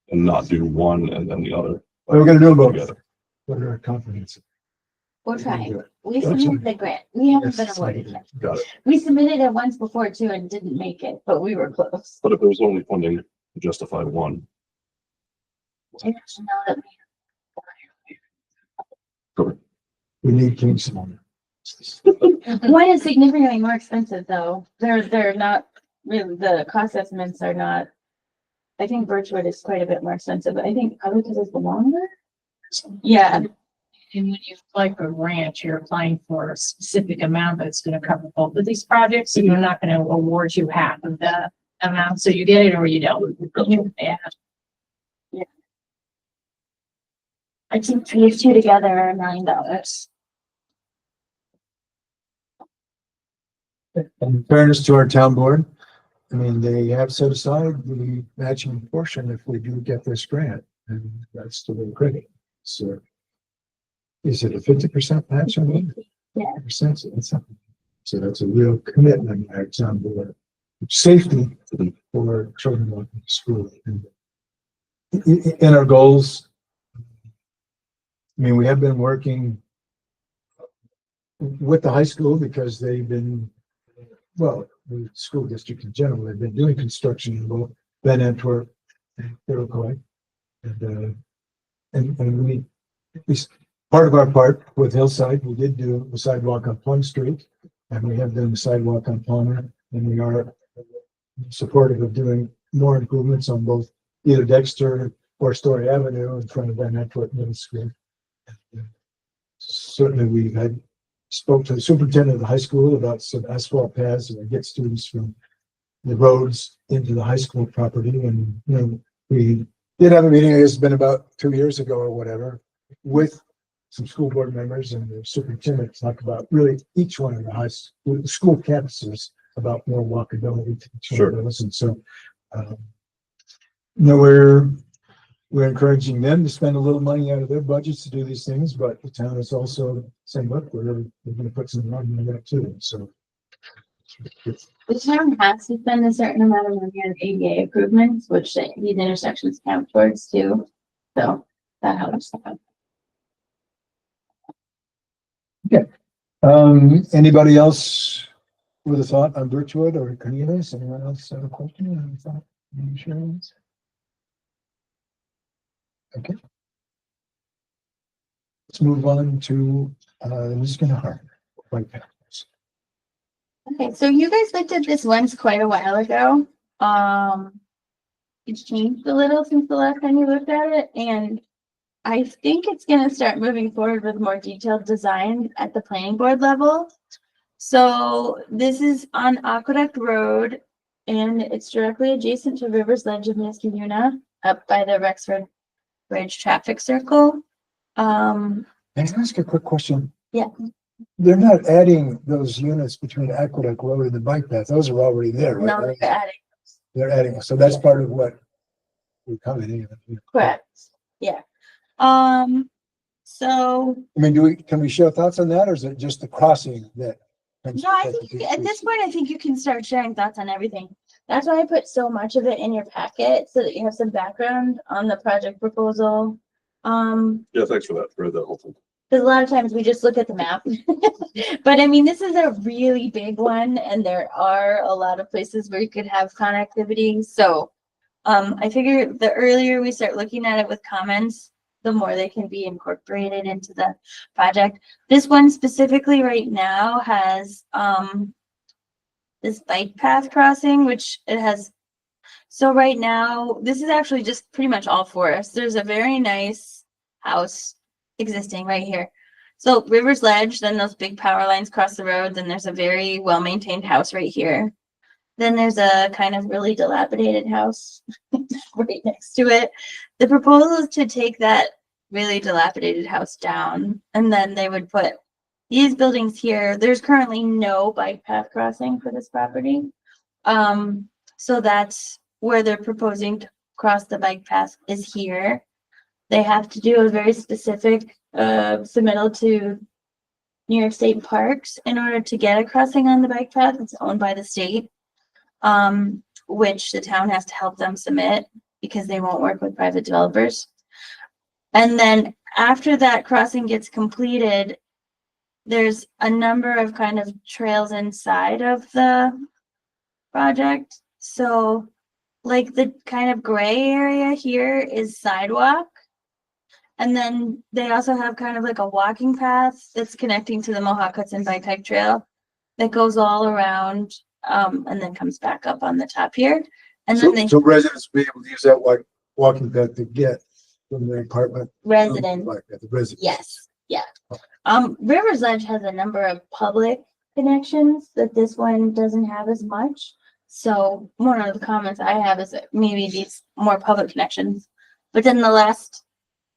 and not do one and then the other. We're gonna do them both. Together. What are our comprehensive? We're trying. We That's submitted the grant. We haven't been Yes. awarded yet. Got it. We submitted it once before too and didn't make it, but we were close. But if there was only funding to justify one, I don't know that we- We need Kingston. One is significantly more expensive though. They're not really, the cost estimates are not. I think Birchwood is quite a bit more expensive, but I think probably because it's the longer. Yeah, And when you apply for a grant, you're applying for a specific amount that's gonna cover both of these projects, so you're not gonna award you half of the amount, so you get it or you don't. Yeah. I think these two together are $9. In fairness to our town board, I mean, they have set aside the matching portion if we do get this grant, and that's to their credit. So is it a 50% match on it? Yeah. Percent, so that's a real commitment by our town board. Safety for children walking to school. And in our goals, I mean, we have been working with the high school because they've been, well, the school district in general, they've been doing construction in both Van Antwerp and Iroquois. And we, part of our part with Hillside, we did do a sidewalk on Plum Street, and we have done the sidewalk on Palmer, and we are supportive of doing more improvements on both either Dexter or Story Avenue in front of Van Antwerp Middle School. Certainly, we've spoke to the superintendent of the high school about some asphalt paths and get students from the roads into the high school property. And, you know, we did have a meeting, it's been about 2 years ago or whatever, with some school board members and the superintendent to talk about really each one of the school campuses about more walkability to each one of those. And so, you know, we're encouraging them to spend a little money out of their budgets to do these things, but the town is also saying, look, we're going to put some money in that too. So The town has to spend a certain amount of money on ADA improvements, which these intersections count towards too. So that helps. Anybody else with a thought on Birchwood or Cornelius? Anyone else have a question or a thought? Any shares? Okay. Let's move on to Ms. Gunnar. Okay, so you guys looked at this once quite a while ago. It's changed a little since the last time you looked at it, and I think it's gonna start moving forward with more detailed design at the planning board level. So this is on Aqueduct Road, and it's directly adjacent to Rivers Ledge of Niskayuna, up by the Rexford Bridge traffic circle. Can I ask a quick question? Yeah. They're not adding those units between Aqueduct Road and the bike path. Those are already there, right? No, they're adding. They're adding, so that's part of what we're coming in. Correct. Yeah. So I mean, can we share thoughts on that, or is it just the crossing that? no, I think at this point, I think you can start sharing thoughts on everything. That's why I put so much of it in your packet so that you have some background on the project proposal. Yeah, thanks for that. Read that whole thing. Because a lot of times we just look at the map. But I mean, this is a really big one, and there are a lot of places where you could have connectivity. So I figure the earlier we start looking at it with comments, the more they can be incorporated into the project. This one specifically right now has this bike path crossing, which it has. So right now, this is actually just pretty much all forest. There's a very nice house existing right here. So Rivers Ledge, then those big power lines cross the road, then there's a very well-maintained house right here. Then there's a kind of really dilapidated house right next to it. The proposal is to take that really dilapidated house down, and then they would put these buildings here. There's currently no bike path crossing for this property. So that's where they're proposing to cross the bike path is here. They have to do a very specific submittal to New York State Parks in order to get a crossing on the bike path. It's owned by the state, which the town has to help them submit because they won't work with private developers. And then after that crossing gets completed, there's a number of kind of trails inside of the project. So like the kind of gray area here is sidewalk. And then they also have kind of like a walking path that's connecting to the Mohawk Hudson Bike Hike Trail that goes all around and then comes back up on the top here. And then they So residents will be able to use that walking path to get from their apartment. residents. Like that, the residents. Yes, yeah. Rivers Ledge has a number of public connections that this one doesn't have as much. So one of the comments I have is that maybe these more public connections. But then the last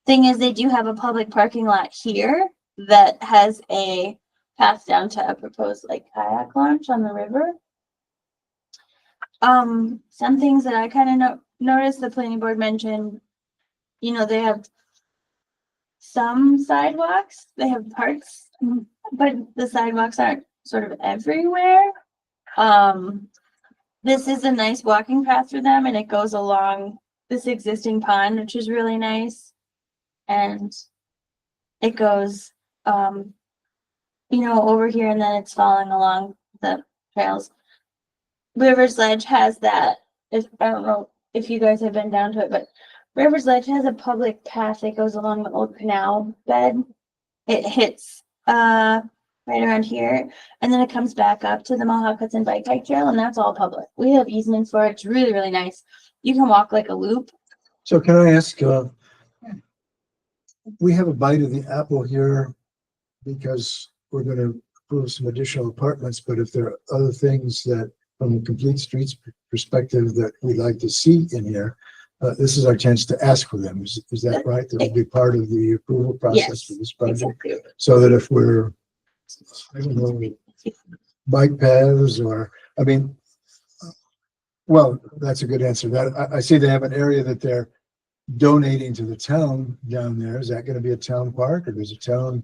thing is they do have a public parking lot here that has a path down to a proposed like kayak launch on the river. Some things that I kind of noticed, the planning board mentioned, they have some sidewalks, they have parts, but the sidewalks aren't sort of everywhere. This is a nice walking path for them, and it goes along this existing pond, which is really nice. And it goes, over here, and then it's following along the trails. River's Ledge has that. I don't know if you guys have been down to it, but River's Ledge has a public path that goes along the old canal bed. It hits right around here, and then it comes back up to the Mohawk Hudson Bike Hike Trail, and that's all public. We have easements for it. It's really, really nice. You can walk like a loop. So can I ask, we have a bite of the apple here because we're gonna approve some additional apartments, but if there are other things that, from a complete streets perspective, that we'd like to see in here, this is our chance to ask for them. Is that right? That will be part of the approval process for this project? Exactly. So that if we're, I don't know, bike paths or, well, that's a good answer. That I see they have an area that they're donating to the town down there. Is that going to be a town park, or does the town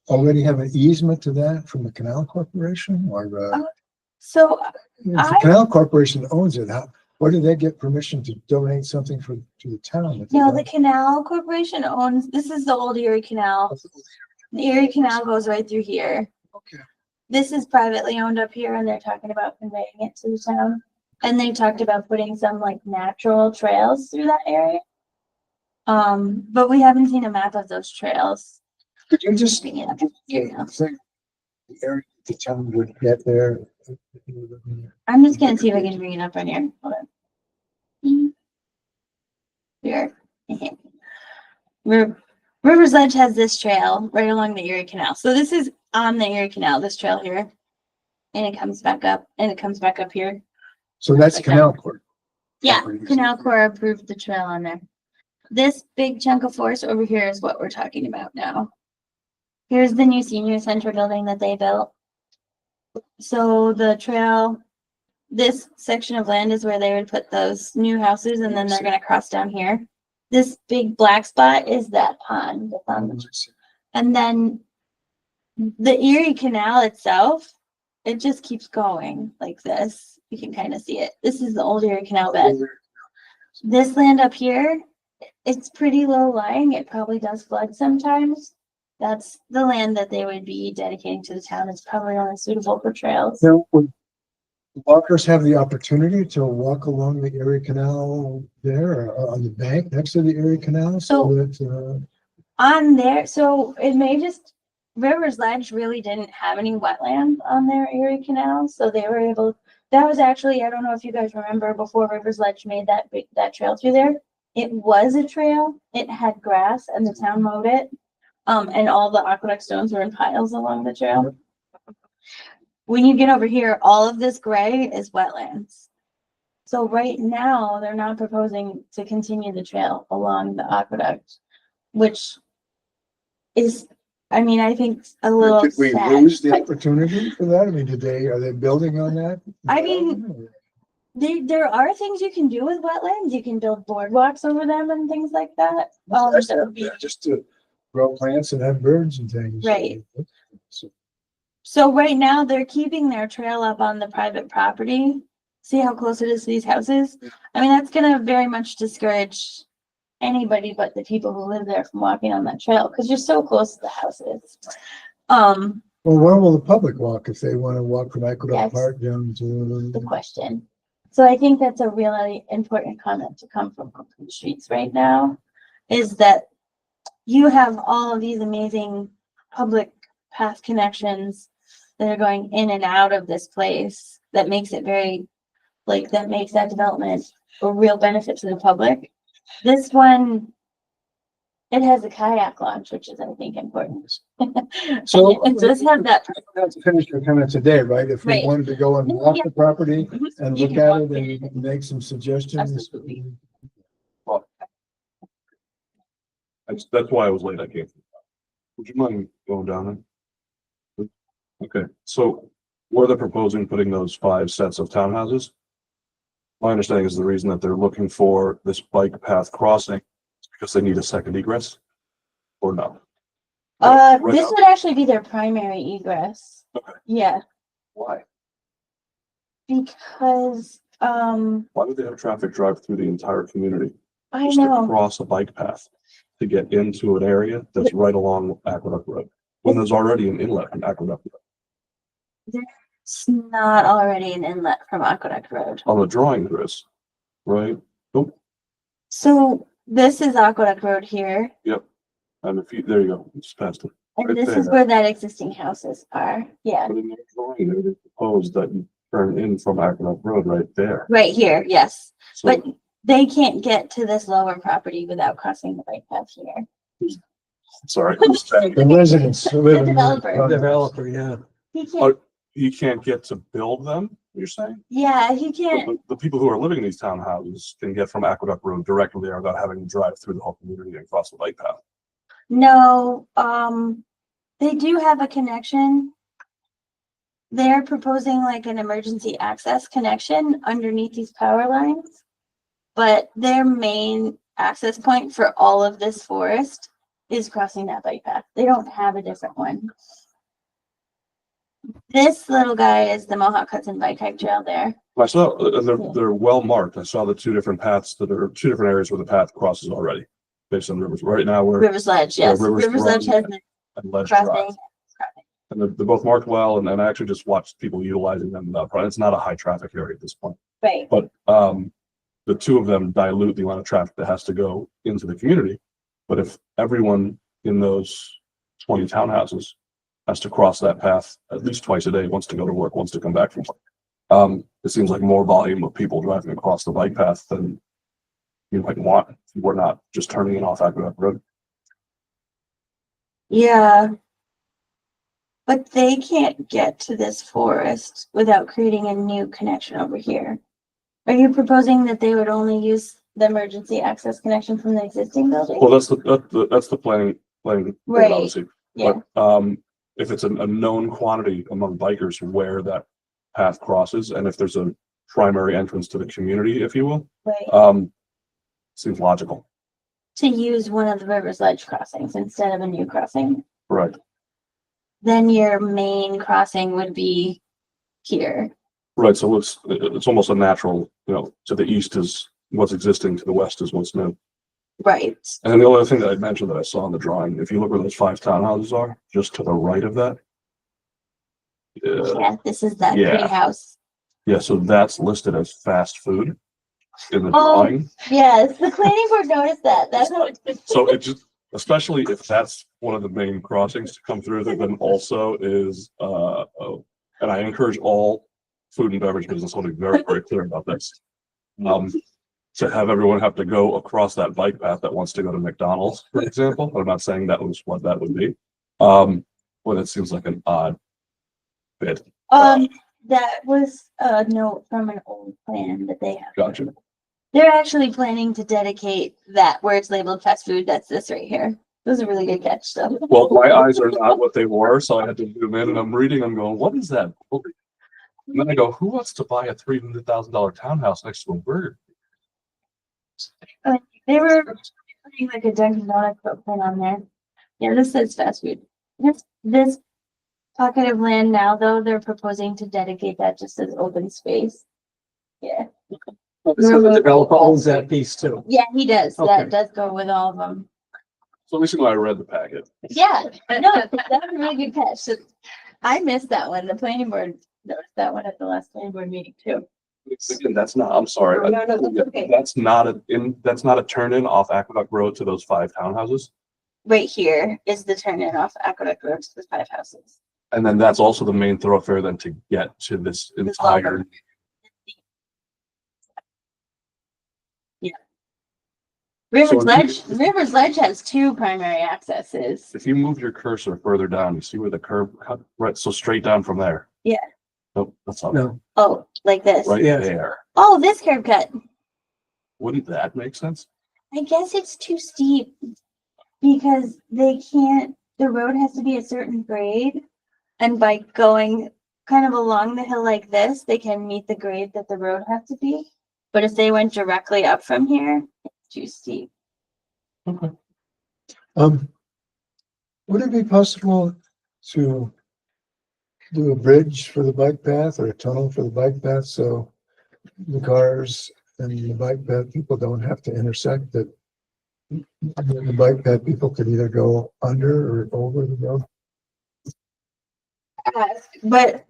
already have an easement to that from the Canal Corporation? Or So if the Canal Corporation owns it, where do they get permission to donate something to the town? if they no, don't? the Canal Corporation owns, this is the old Erie Canal. The Erie Canal goes right through here. Okay. This is privately owned up here, and they're talking about conveying it to the town. And they talked about putting some like natural trails through that area. But we haven't seen a map of those trails. Could you just Bring it up here now. think the area the town would get there? I'm just gonna see if I can bring it up on here. Hold on. Here. River's Ledge has this trail right along the Erie Canal. So this is on the Erie Canal, this trail here. And it comes back up, and it comes back up here. So that's Canal Corp. Yeah, Properties. Canal Corps approved the trail on there. This big chunk of forest over here is what we're talking about now. Here's the new senior center building that they built. So the trail, this section of land is where they would put those new houses, and then they're gonna cross down here. This big black spot is that pond that's on the, and then the Erie Canal itself, it just keeps going like this. You can kind of see it. This is the old Erie Canal bed. This land up here, it's pretty low lying. It probably does flood sometimes. That's the land that they would be dedicating to the town. It's probably only suitable for trails. Now, would walkers have the opportunity to walk along the Erie Canal there, or on the bank next to the Erie Canal? So that, On there, so it may just, River's Ledge really didn't have any wetlands on their Erie Canal, so they were able, that was actually, I don't know if you guys remember, before River's Ledge made that trail through there, it was a trail. It had grass, and the town mowed it. And all the aqueduct stones were in piles along the trail. When you get over here, all of this gray is wetlands. So right now, they're not proposing to continue the trail along the aqueduct, which is, I think a little did we sad. lose the opportunity for that? Are they building on that? There are things you can do with wetlands. You can build boardwalks over them and things like that. That would be Just to grow plants and have birds and things. Right. So right now, they're keeping their trail up on the private property. See how close it is to these houses? That's gonna very much discourage anybody but the people who live there from walking on that trail, because you're so close to the houses. Well, where will the public walk if they want to walk from Yes. Aqueduct Park down to? The question. So I think that's a really important comment to come from Complete Streets right now, is that you have all of these amazing public path connections that are going in and out of this place that makes it very, that makes that development a real benefit to the public. This one, it has a kayak launch, which is, I think, important. So It does have that. That's to finish your comment today, right? If we Right. wanted to go and walk the property and You look can at walk it and make some suggestions. Absolutely. That's why I was late. I came. Would you mind going down there? Okay, so where they're proposing putting those 5 sets of townhouses? My understanding is the reason that they're looking for this bike path crossing is because they need a second egress? Or no? Right This now. would actually be their primary egress. Okay. Yeah, Why? because, Why would they have traffic drive through the entire community? I Just to know, cross a bike path to get into an area that's right along Aqueduct Road? When there's already an inlet from Aqueduct Road. It's not already an inlet from Aqueduct Road. On the drawing there is, right? Nope, So this is Aqueduct Road here, and if you, there you go, just past it. and Right this is there. where that existing houses are. Yeah, But in the drawing, there, they proposed that you turn in from Aqueduct Road right there. right here, yes. So But they can't get to this lower property without crossing the bike path here. sorry, who's saying The residents who live in. developer. Developer, yeah. He can't, he can't get to build them, you're saying? yeah, he But can't, the people who are living in these townhouses can get from Aqueduct Road directly there without having to drive through the whole community and cross the bike path. no, they do have a connection. They're proposing like an emergency access connection underneath these power lines. But their main access point for all of this forest is crossing that bike path. They don't have a different one. This little guy is the Mohawk Hudson Bike Hike Trail there. I saw, and they're well marked. I saw the 2 different paths that are 2 different areas where the path crosses already. Based on rivers, right now we're Rivers Ledge, yes. Rivers Rivers Ledge Run has the at Ledge Drive. crossing. And they're both marked well, and I actually just watched people utilizing them. It's not a high traffic area at this point, Right, but the 2 of them dilute the amount of traffic that has to go into the community. But if everyone in those 20 townhouses has to cross that path at least twice a day, wants to go to work, wants to come back from work, it seems like more volume of people driving across the bike path than you might want if you were not just turning in off Aqueduct Road. yeah. But they can't get to this forest without creating a new connection over here. Are you proposing that they would only use the emergency access connection from the existing building? Well, that's the planning, board, Right, obviously. yeah. But if it's a known quantity among bikers where that path crosses, and if there's a primary entrance to the community, if you will, Right. seems logical. To use one of the Rivers Ledge crossings instead of a new crossing, Right. then your main crossing would be here. Right, so it's almost a natural, to the east is what's existing, to the west is what's new. Right. And then the only other thing that I mentioned that I saw in the drawing, if you look where those 5 townhouses are, just to the right of that. Yeah, this is that Yeah. pretty house. Yeah, so that's listed as fast food in the Oh. drawing. Yes, the planning board noticed that. That's what. So it just, especially if that's one of the main crossings to come through, that then also is, and I encourage all food and beverage business, I'll be very, very clear about this. To have everyone have to go across that bike path that wants to go to McDonald's, for example, but I'm not saying that was what that would be. Well, that seems like an odd bit. That was a note from an old plan that they have. Gotcha. They're actually planning to dedicate that where it's labeled fast food. That's this right here. It was a really good catch, so. Well, my eyes are not what they were, so I had to zoom in and I'm reading, I'm going, what is that? And then I go, who wants to buy a $300,000 townhouse next to a burger? They were putting like a Dunkin' Donuts footprint on there. Yeah, this says fast food. This pocket of land now, though, they're proposing to dedicate that just as open space. Yeah, So the developer owns that piece too. yeah, he does. Okay. That does go with all of them. So at least you know I read the packet. Yeah, no, that was a really good catch. So I missed that one. The planning board noticed that one at the last planning board meeting too. Again, that's not, I'm sorry. No, no, that's okay. That's not a turn in off Aqueduct Road to those 5 townhouses. Right here is the turn in off Aqueduct Road to the 5 houses. And then that's also the main thoroughfare then to get to this entire. Rivers So Rivers Ledge has 2 primary accesses. If you move your cursor further down, you see where the curb cut, right? So straight down from there. Yeah. Nope, that's not No, Oh, like this. right Yeah. there. Oh, this curb cut. Wouldn't that make sense? I guess it's too steep because they can't, the road has to be a certain grade And by going kind of along the hill like this, they can meet the grade that the road has to be. But if they went directly up from here, it's too steep. Would it be possible to do a bridge for the bike path or a tunnel for the bike path, so the cars and the bike path people don't have to intersect, that the bike path people could either go under or over the road? But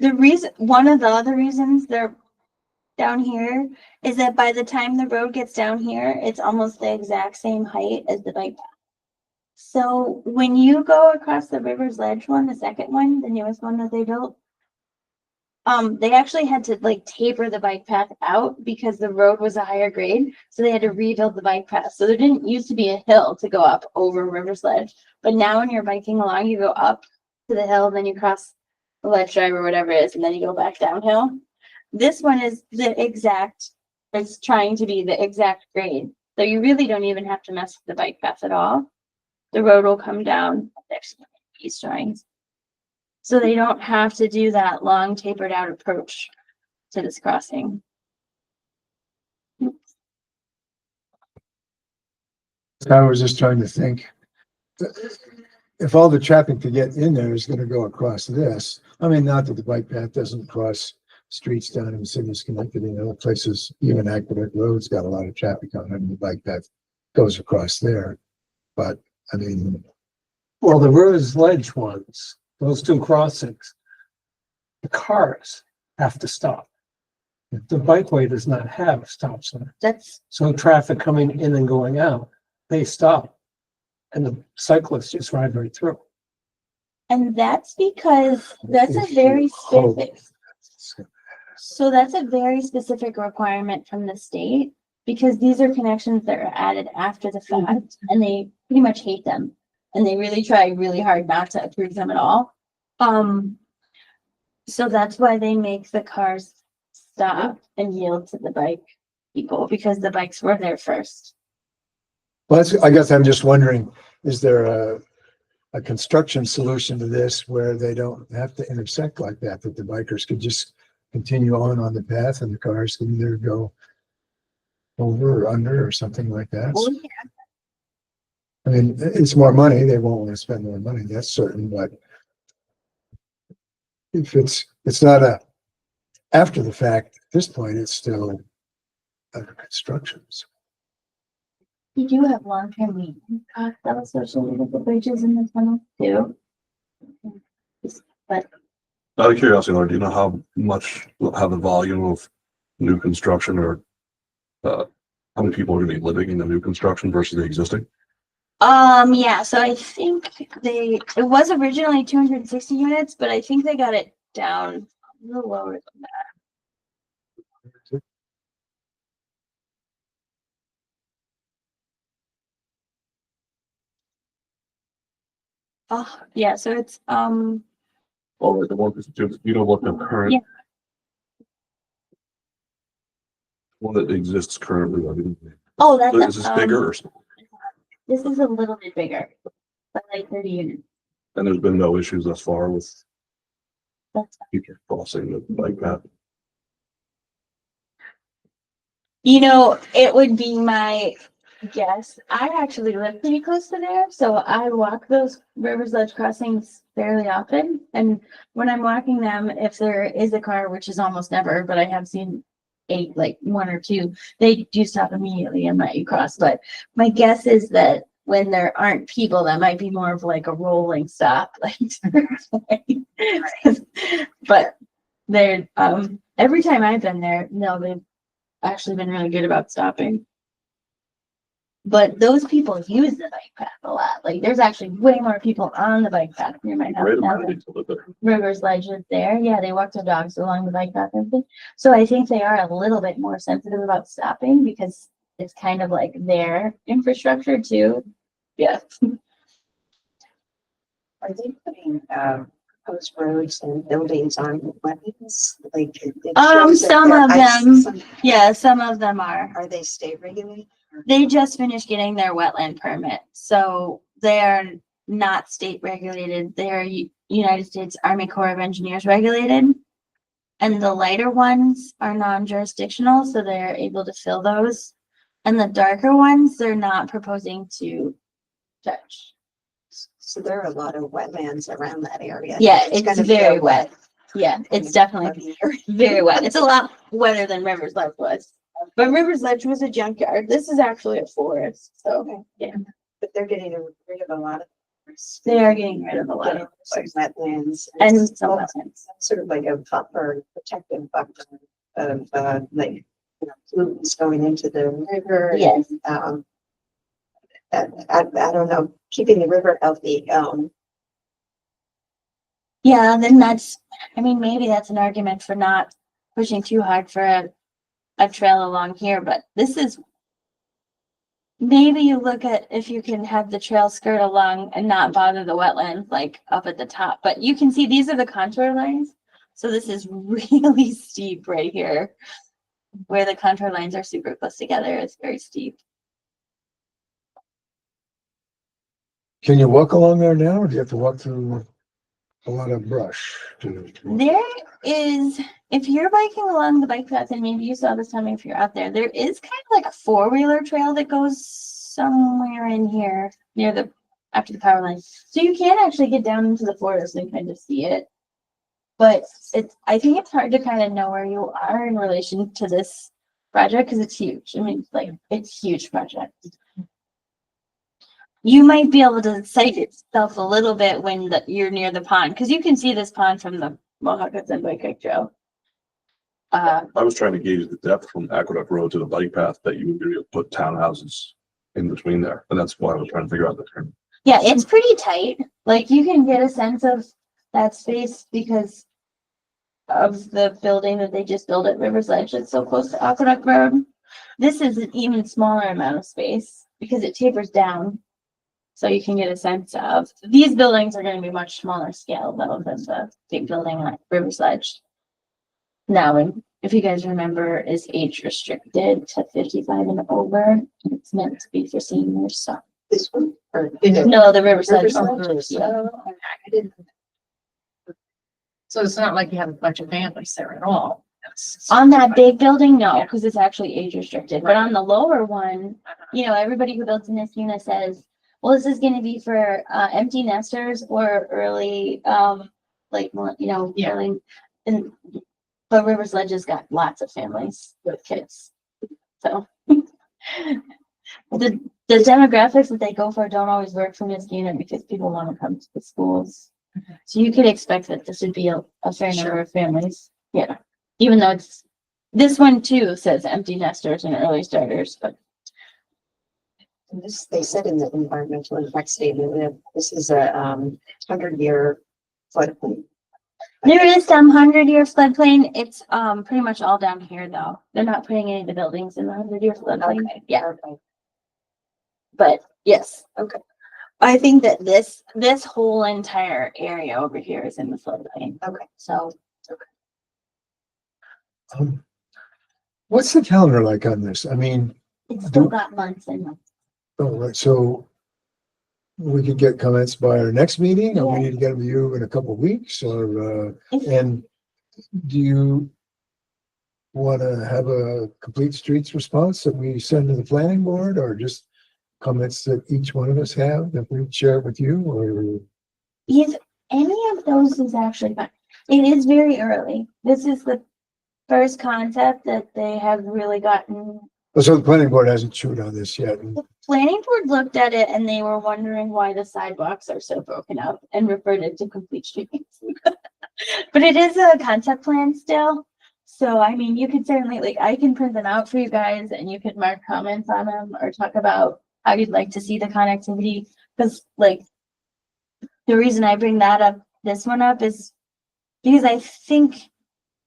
one of the other reasons they're down here is that by the time the road gets down here, it's almost the exact same height as the bike path. So when you go across the River's Ledge one, the second one, the newest one that they built, they actually had to like taper the bike path out because the road was a higher grade. So they had to rebuild the bike path. So there didn't used to be a hill to go up over River's Ledge. But now when you're biking along, you go up to the hill, then you cross the ledge drive or whatever it is, and then you go back downhill. This one is it's trying to be the exact grade. So you really don't even have to mess with the bike path at all. The road will come down next to these drawings. So they don't have to do that long tapered out approach to this crossing. I was just trying to think, if all the traffic to get in there is gonna go across this, I mean, not that the bike path doesn't cross streets down in cities connected in other places, even Aqueduct Road's got a lot of traffic on it, and the bike path goes across there. But, I mean, Well, the River's Ledge ones, those two crossings, the cars have to stop. The bikeway does not have a stop sign. That's So traffic coming in and going out, they stop. And the cyclists just ride right through. and that's because that's a very specific. So that's a very specific requirement from the state because these are connections that are added after the fact and they pretty much hate them. And they really try really hard not to approve them at all. So that's why they make the cars stop and yield to the bike people because the bikes were there first. well, I guess I'm just wondering, is there a construction solution to this where they don't have to intersect like that the bikers could just continue on the path and the cars can either go over or under or something like that? Well, yeah. I mean, it's more money. They won't want to spend more money, that's certain, but if it's not after the fact, at this point, it's still under construction. So You do have long-term maintenance costs that are associated with the bridges in the tunnel too. But Out of curiosity, Laura, do you know how the volume of new construction or how many people are gonna be living in the new construction versus the existing? yeah, so I think it was originally 260 units, but I think they got it down a little lower than that. Oh, yeah, so it's, Oh, like the one, you know what the current Yeah. one that exists currently, I mean, oh, that's, is this bigger or small? this is a little bit bigger, but like 30 units. And there's been no issues thus far with That's, people crossing the bike path? you know, it would be my guess. I actually live pretty close to there, so I walk those River's Ledge crossings fairly often. And when I'm walking them, if there is a car, which is almost never, but I have seen like one or two, they do stop immediately and let you cross. But my guess is that when there aren't people, that might be more of like a rolling stop. But they're every time I've been there, no, they've actually been really good about stopping. But those people use the bike path a lot. Like there's actually way more people on the bike path near my house Great now amenity than to live there. River's Ledge is there. Yeah, they walk their dogs along the bike path and everything. So I think they are a little bit more sensitive about stopping because it's kind of like their infrastructure too. Yeah. Are they putting, post roads and buildings on wetlands? Like. it Some shows that of they're them. some- Yeah, some of them are. Are they state regulated? or- They just finished getting their wetland permit, so they're not state regulated. They're United States Army Corps of Engineers regulated. And the lighter ones are non-jurisdictional, so they're able to fill those. And the darker ones, they're not proposing to touch. So there are a lot of wetlands around that area. Yeah, it's gonna be very a wet. Yeah, it's definitely heavy year. very wet. It's a lot wetter than Rivers Ledge was. But Rivers Ledge was a junkyard. This is actually a forest, so yeah, But they're getting rid of a lot of. they are getting rid of a lot of Some wetlands. and some Well, wetlands. Sort of like a buffer, protective buffer of, like, pollutants going into the river. Yes. And, I don't know, keeping the river healthy, Yeah, then that's, I mean, maybe that's an argument for not pushing too hard for a trail along here, but this is, maybe you look at if you can have the trail skirt along and not bother the wetlands like up at the top, but you can see these are the contour lines. So this is really steep right here. Where the contour lines are super close together, it's very steep. Can you walk along there now, or do you have to walk through a lot of brush? There is, if you're biking along the bike path, and maybe you saw this time if you're out there, there is kind of like a four-wheeler trail that goes somewhere in here near the, after the power line. So you can actually get down into the forest and kind of see it. But it's, I think it's hard to kind of know where you are in relation to this project because it's huge. I mean, like, it's a huge project. You might be able to sight yourself a little bit when you're near the pond, because you can see this pond from the Mohawk and Bike Trail. I was trying to gauge the depth from Aqueduct Road to the bike path that you would be able to put townhouses in between there. And that's why I was trying to figure out the term. Yeah, it's pretty tight. Like you can get a sense of that space because of the building that they just built at Rivers Ledge. It's so close to Aqueduct Road. This is an even smaller amount of space because it tapers down. So you can get a sense of, these buildings are going to be much smaller scale though than the big building at Rivers Ledge. Now, and if you guys remember, is age restricted to 55 and over. It's meant to be for seniors, so. this one, or. No, the Rivers Ledge. Riverside? Yeah. I didn't. So it's not like you have a bunch of families there at all. It's- On that big building, no, because it's actually age restricted, but on the lower one, you know, everybody who builds in this unit says, well, this is gonna be for empty nesters or early, like, you know, Yeah. early, and, but Rivers Ledge has got lots of families with kids. So the demographics that they go for don't always work for this unit because people want to come to the schools. So you could expect that this would be a fair number of families. Yeah. Even though it's, this one too says empty nesters and early starters, but This, they said in the environmental impact statement that this is a 100-year floodplain. there is some 100-year floodplain. It's pretty much all down here though. They're not putting any of the buildings in the 100-year floodplain. Okay. Yeah, Okay. but yes. Okay. I think that this whole entire area over here is in the floodplain. Okay. So What's the calendar like on this? I mean, it's still got months and months. oh, right, so we could get comments by our next meeting, or we Yeah. need to get them to you in a couple of weeks, or, If- and do you want to have a complete streets response that we send to the planning board, or just comments that each one of us have that we share with you, or? If any of those is actually fine, it is very early. This is the first concept that they have really gotten. Oh, so the planning board hasn't chewed on this yet. The planning board looked at it and they were wondering why the sidewalks are so broken up and referred it to complete streets. But it is a concept plan still. So, I mean, you could certainly, like, I can print them out for you guys and you could mark comments on them or talk about how you'd like to see the connectivity. Because, like, the reason I bring that up, this one up, is because I think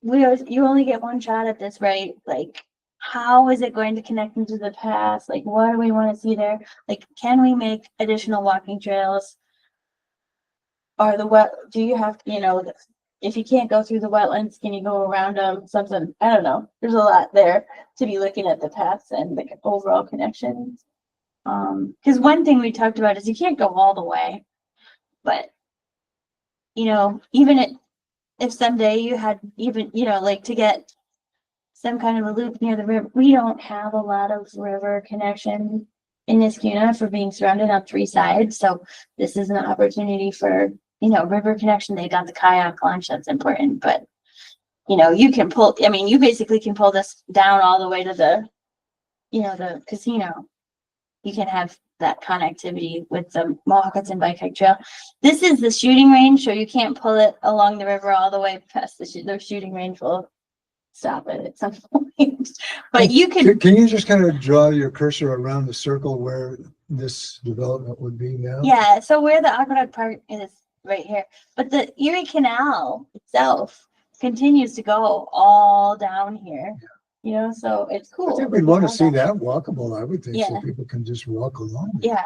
you only get one shot at this, right? Like, how is it going to connect into the past? Like, what do we want to see there? Like, can we make additional walking trails? Or do you have, you know, if you can't go through the wetlands, can you go around them? Something, I don't know. There's a lot there to be looking at the paths and the overall connections. Because one thing we talked about is you can't go all the way, but you know, even if someday you had even, you know, like to get some kind of a loop near the river, we don't have a lot of river connection in Niskuna for being surrounded on 3 sides. So this is an opportunity for, you know, river connection. They got the kayak launch, that's important, but you know, you can pull, I mean, you basically can pull this down all the way to the, you know, the casino. You can have that connectivity with the Mohawk Hudson Bike Hike Trail. This is the shooting range, so you can't pull it along the river all the way past the shooting range will stop it at some point. But you could, Can you just kind of draw your cursor around the circle where this development would be now? yeah, so where the Aqueduct Park is right here, but the Erie Canal itself continues to go all down here, you know, so it's I cool. think we'd want to see that walkable, I would think, so Yeah. people can just walk along. Yeah.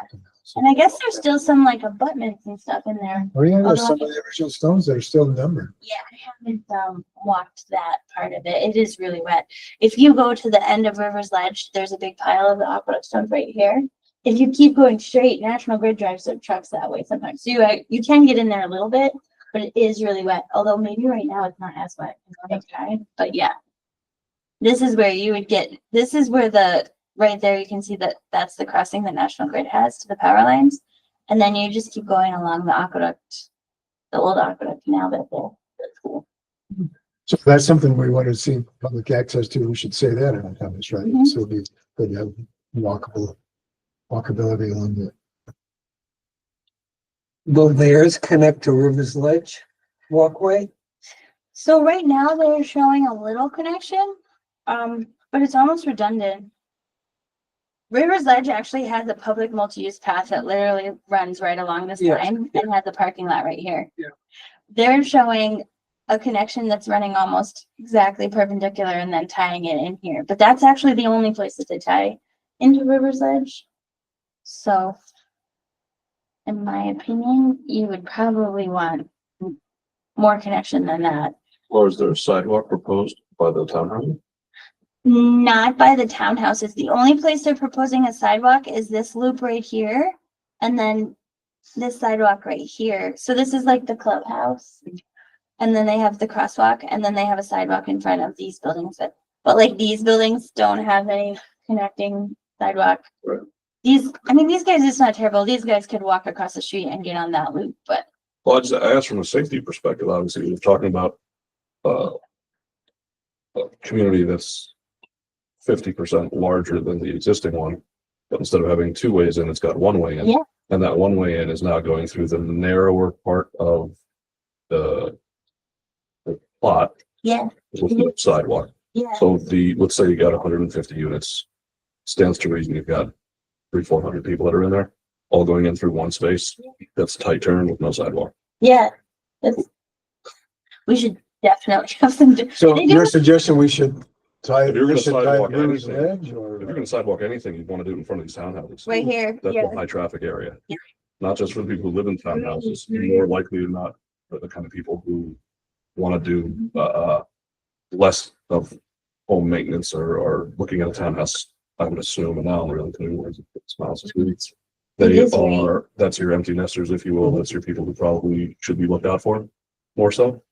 And I guess there's still some like abutments and stuff in there. Oh, yeah, there's although some of the original stones that are still numbered. Yeah, I haven't walked that part of it. It is really wet. If you go to the end of River's Ledge, there's a big pile of the aqueduct stones right here. If you keep going straight, National Grid drives their trucks that way sometimes. So you can get in there a little bit, but it is really wet. Although maybe right now it's not as wet. But yeah, this is where you would get. This is where right there you can see that that's the crossing that National Grid has to the power lines, and then you just keep going along the aqueduct, the old aqueduct canal bit there. That's cool. So if that's something we want to see public access to, we should say that in our comments, right? Mhm. So it'd be good to have walkability along the. Will theirs connect to River's Ledge walkway? So right now they're showing a little connection, but it's almost redundant. River's Ledge actually has a public multi-use path that literally runs right along this Yeah, line and has a parking lot right here. Yeah. They're showing a connection that's running almost exactly perpendicular and then tying it in here, but that's actually the only place that they tie into River's Ledge. So in my opinion, you would probably want more connection than that. Or is there a sidewalk proposed by the townhouse? Not by the townhouses. The only place they're proposing a sidewalk is this loop right here. And then this sidewalk right here. So this is like the clubhouse. And then they have the crosswalk and then they have a sidewalk in front of these buildings. But like these buildings don't have any connecting sidewalk. Right. These guys, it's not terrible. These guys could walk across the street and get on that loop, but Well, I asked from a safety perspective, obviously, you're talking about a community that's 50% larger than the existing one. But instead of having 2 ways in, it's got 1 way in. Yeah. And that 1 way in is now going through the narrower part of the plot yeah, with the sidewalk. yeah. So let's say you got 150 units, stands to reason you've got 300-400 people that are in there, all going in through 1 space. That's a tight turn with no sidewalk. Yeah. We should definitely have some. So They do- your suggestion, we should tie, If you're we gonna should tie sidewalk River's anything, Ledge If you're or? gonna sidewalk anything, you'd want to do it in front of these townhouses. Right here, That's yeah. a high traffic area. Yeah. Not just for the people who live in townhouses, more likely than not, for the kind of people who want to do, less of home maintenance or looking at a townhouse, I would assume, and now I'm really putting words in people's mouths. They is right. are, that's your empty nesters, if you will. That's your people who probably should be looked out for more so.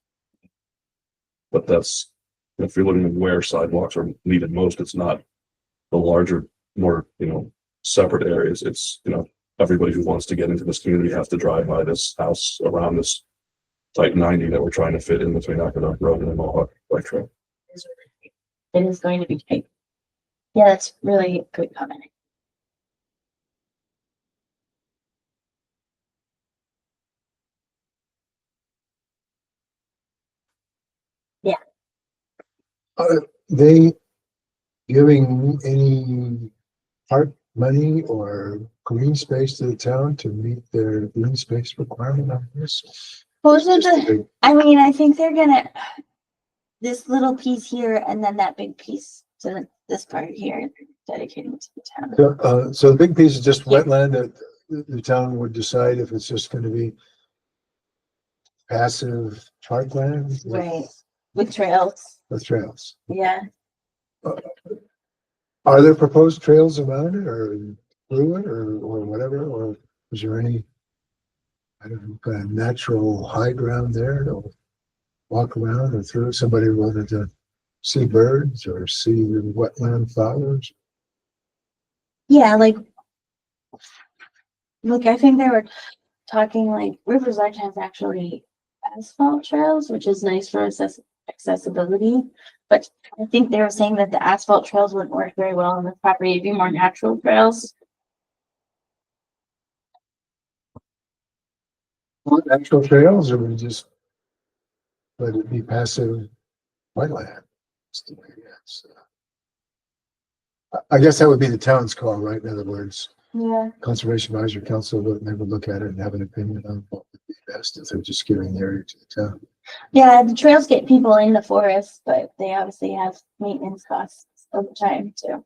But that's, if you're looking at where sidewalks are needed most, it's not the larger, more, separate areas. It's, everybody who wants to get into this community has to drive by this house around this type 90 that we're trying to fit in between Aqueduct Road and the Mohawk Bike Trail. It is going to be tight. Yeah, that's really good comment. Are they giving any park money or green space to the town to meet their green space requirement on this? Those are Just a the, big- I think they're gonna, this little piece here and then that big piece to this part here, dedicating to the town. So the big piece is just wetland that the town would decide if it's just gonna be passive parkland Right, with trails, with trails. yeah. Are there proposed trails around it or through it or whatever, or is there any? I don't know, kind of natural high ground there to walk around or through. Somebody wanted to see birds or see wetland flowers. Yeah, like, look, I think they were talking like Rivers Edge has actually asphalt trails, which is nice for accessibility. But I think they were saying that the asphalt trails wouldn't work very well on this property. It'd be more natural trails. Want actual trails, or we just let it be passive wetland? That's the way it is. I guess that would be the town's call, right? In other words, Yeah. Conservation Advisory Council would never look at it and have an opinion on what would be best if they're just giving the area to the town. Yeah, the trails get people in the forest, but they obviously have maintenance costs over time too.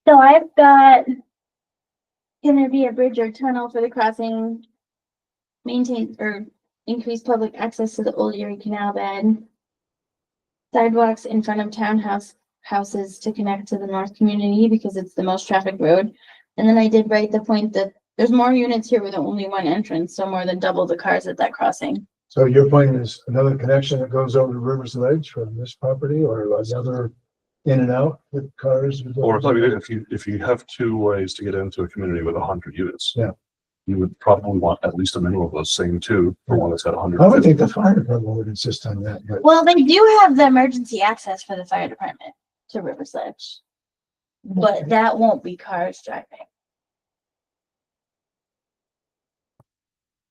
So I've got, can there be a bridge or tunnel for the crossing? Maintain or increase public access to the Old Erie Canal bed. Sidewalks in front of houses to connect to the north community because it's the most traffic road. And then I did write the point that there's more units here with only one entrance, so more than double the cars at that crossing. So your point is another connection that goes over to Rivers Ledge from this property, or another in and out with cars? Or if you have two ways to get into a community with 100 units. Yeah. You would probably want at least a minimum of those same two for one that's got 100. I would think the fire department would insist on that, but Well, they do have the emergency access for the fire department to Rivers Edge, but that won't be cars driving.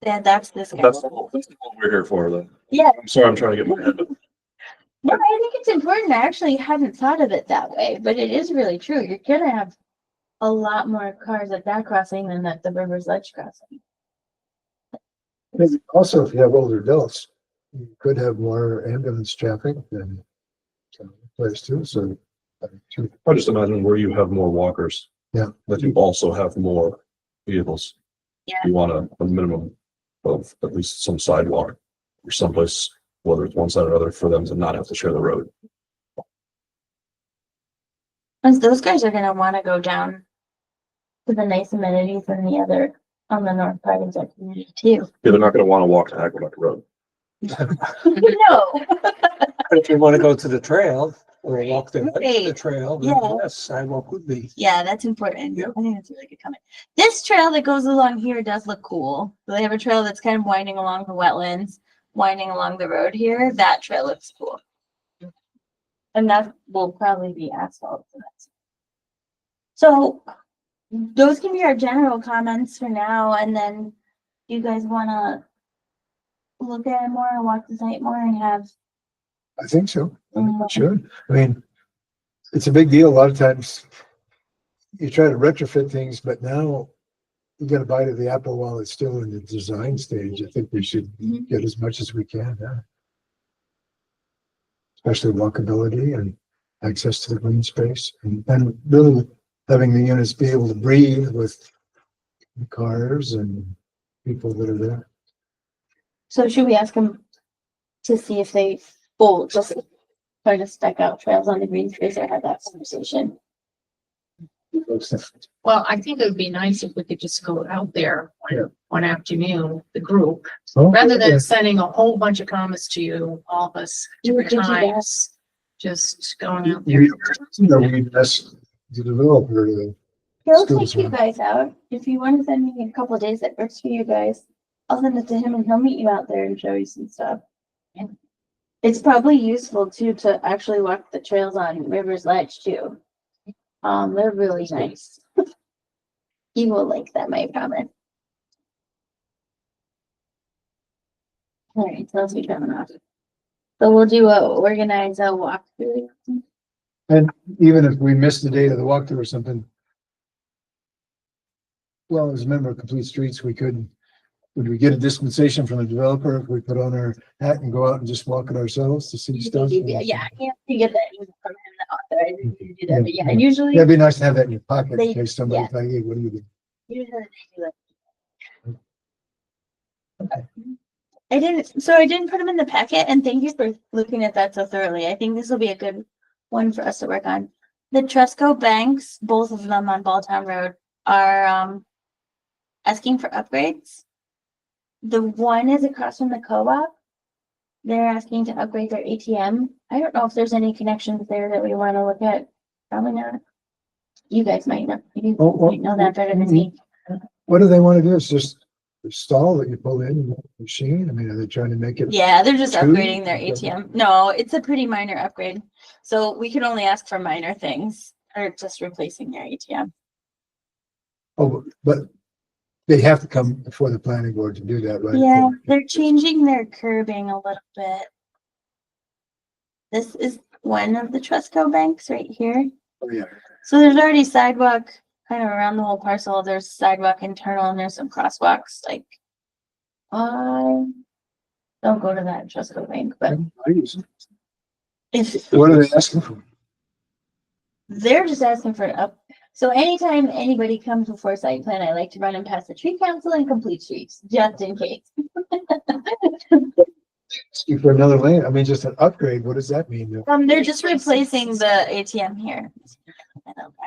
Yeah, that's this guy. That's what we're here for then. Yeah. I'm sorry, I'm trying to get my head. No, I think it's important. I actually hadn't thought of it that way, but it is really true. You're gonna have a lot more cars at that crossing than at the Rivers Edge crossing. also if you have older adults, you could have more ambulance traffic than some place too, so. I just imagine where you have more walkers. Yeah. That you also have more vehicles. Yeah. You want a minimum of at least some sidewalk or someplace, whether it's one side or other, for them to not have to share the road. Because those guys are gonna wanna go down to the nice amenities and the other on the north part of the community too. Yeah, they're not gonna want to walk to Aqueduct Road. No. But if you want to go to the trail or walk the Right. trail, then Yeah. yes, sidewalk would be. Yeah, that's important. Yep. I think that's a really good comment. This trail that goes along here does look cool. They have a trail that's kind of winding along the wetlands, winding along the road here. That trail looks cool. And that will probably be asphalt. So those can be our general comments for now, and then you guys wanna look at it more and walk the site more and have I think so. I think it should. I mean, it's a big deal. A lot of times you try to retrofit things, but now you got to bite of the apple while it's still in the design stage. I think we should get as much as we can. Yeah. Especially walkability and access to the green space, and really having the units be able to breathe with the cars and people that are there. So should we ask them to see if they, well, just try to stack out trails on the green space or have that conversation? Well, I think it would be nice if we could just go out there Yeah. one afternoon, the group, So, rather yeah. than sending a whole bunch of comments to you, all of us, different Did you do that? times. Just going out there. You know, we ask the developer to He'll Schools take you around. guys out. If you want to send me a couple of days that works for you guys, I'll send it to him and he'll meet you out there and show you some stuff. And it's probably useful too to actually walk the trails on Rivers Ledge too. They're really nice. You will like them, I promise. All right, so let's be coming off. So we'll do organize a walkthrough. And even if we missed the date of the walkthrough or something, well, as a member of Complete Streets, would we get a dispensation from the developer if we put on our hat and go out and just walk it ourselves to see stuff? Yeah, I can't get that email from him that authorizes you to do that, but yeah, usually. Yeah, it'd be nice to have that in your pocket They- in case somebody's yeah. like, hey, what do you do? Usually they do that. I didn't put them in the packet, and thank you for looking at that so thoroughly. I think this will be a good one for us to work on. The Tresco banks, both of them on Balltown Road, are asking for upgrades. The one is across from the co-op. They're asking to upgrade their ATM. I don't know if there's any connections there that we want to look at. Probably not. You guys might know. You might know that better than me. What do they want to do? It's just a stall that you pull in the machine? I mean, are they trying to make it? Yeah, they're just Two? upgrading their Okay. ATM. No, it's a pretty minor upgrade. So we could only ask for minor things or just replacing their ATM. Oh, but they have to come before the planning board to do that, right? Yeah, they're changing their curbing a little bit. This is one of the Trustco banks right here. Oh, yeah. So there's already sidewalk kind of around the whole parcel. There's sidewalk internal and there's some crosswalks like don't go to that Trustco bank, but I use it. if What are they asking for? they're just asking for an up. So anytime anybody comes before site plan, I like to run and pass the tree council and complete streets, just in case. Asking for another lane? I mean, just an upgrade, what does that mean? They're just replacing the ATM here.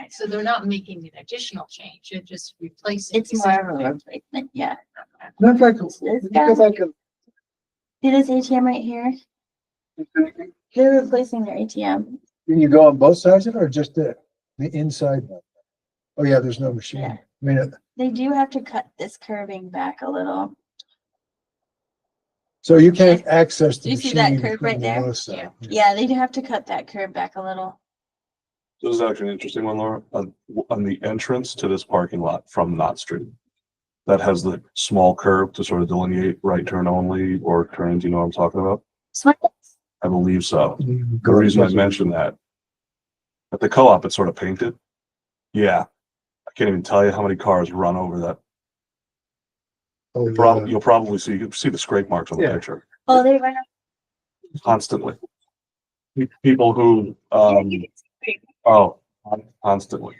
So they're not making an additional change, they're just replacing. It's more of a replacement, yeah. Not like, This because guy, I can. see this ATM right here? They're replacing their ATM. Can you go on both sides of it or just the inside one? Oh, yeah, there's no machine. Yeah. I mean, They do have to cut this curving back a little. so you can't access the Do you see machine. that curve from right the there? north side. Yeah, they do have to cut that curve back a little. This is actually an interesting one, Laura, on the entrance to this parking lot from Knott Street. That has the small curve to sort of delineate right turn only or turns, you know what I'm talking about? Smart. I believe so. You The go reason I across- mentioned that, at the co-op, it's sort of painted. Yeah, I can't even tell you how many cars run over that. Oh, You'll probably see the scrape marks on the Yeah. picture Oh, they run up. constantly. People who, constantly.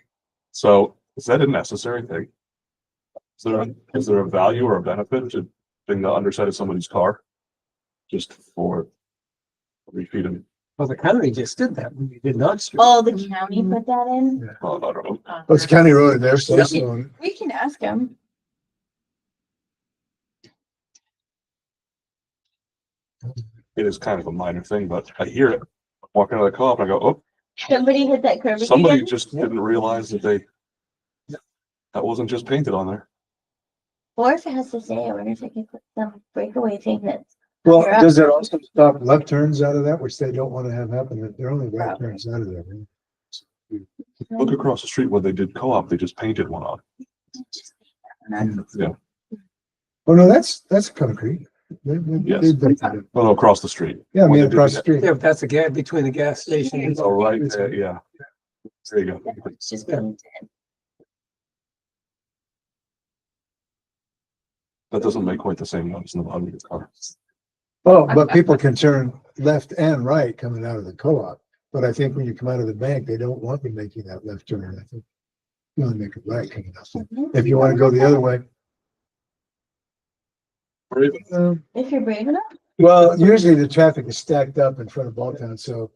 So is that a necessary thing? Is there a value or a benefit to being the underside of somebody's car? Just for 3 feet of, Well, the county just did that when we did Knott Street. Oh, the county put that in? well, I don't know. Oh, it's county road there, so Yeah. so We can ask them. It is kind of a minor thing, but I hear it. Walking out of the co-op, I go, oh, Somebody hit that curve. somebody again. just didn't realize that that wasn't just painted on there. Or if it has to say, I wonder if I can put some breakaway thing that's. well, You're up. does it also stop left turns out of that, which they don't want to have happen? They're only right turns out of there. Right? Look across the street where they did co-op, they just painted one on. Yeah, Oh, no, that's concrete. Yes. They built that up. well, across the street. Yeah, I What mean, they did across the to street. Yeah, but that's a gap between the gas station and. Oh, right, there, yeah. There you go. It's just painted. That doesn't make quite the same noise in the bottom of your car. Oh, but people can turn left and right coming out of the co-op. But I think when you come out of the bank, they don't want you making that left turn. I think you want to make it right coming out. If you want to go the other way. Or even, If you're brave enough. Well, usually the traffic is stacked up in front of Balltown, so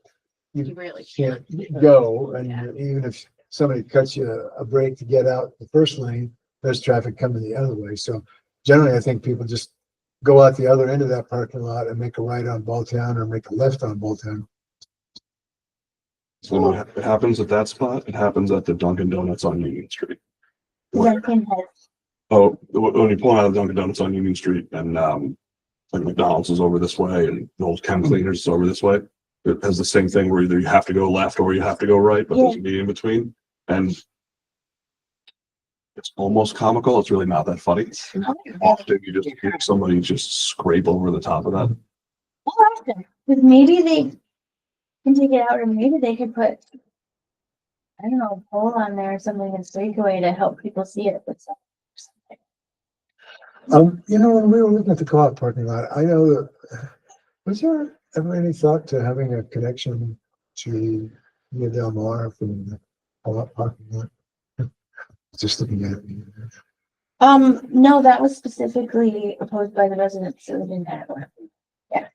You really can't go. And even if somebody cuts you a break to get out the first lane, there's traffic coming the other way. So generally, I think people just go out the other end of that parking lot and make a right on Balltown or make a left on Balltown. so when it happens at that spot, it happens at the Dunkin' Donuts on Union Street. Dunkin' has Oh, when you pull out of Dunkin' Donuts on Union Street and, like McDonald's is over this way and the old Chem Cleaners is over this way. It has the same thing where either you have to go left or you have to go right, but there's a meeting in between. And it's almost comical. It's really not that funny. Often you just hear somebody just scrape over the top of that. We'll ask them, because maybe they can take it out, or maybe they could put, I don't know, a pole on there or something that's breakaway to help people see it. But You know, when we were looking at the co-op parking lot, I know that, was there ever any thought to having a connection to Via Del Mar from the co-op parking lot? Just looking at it. no, that was specifically opposed by the residents, so we didn't have one. Yeah.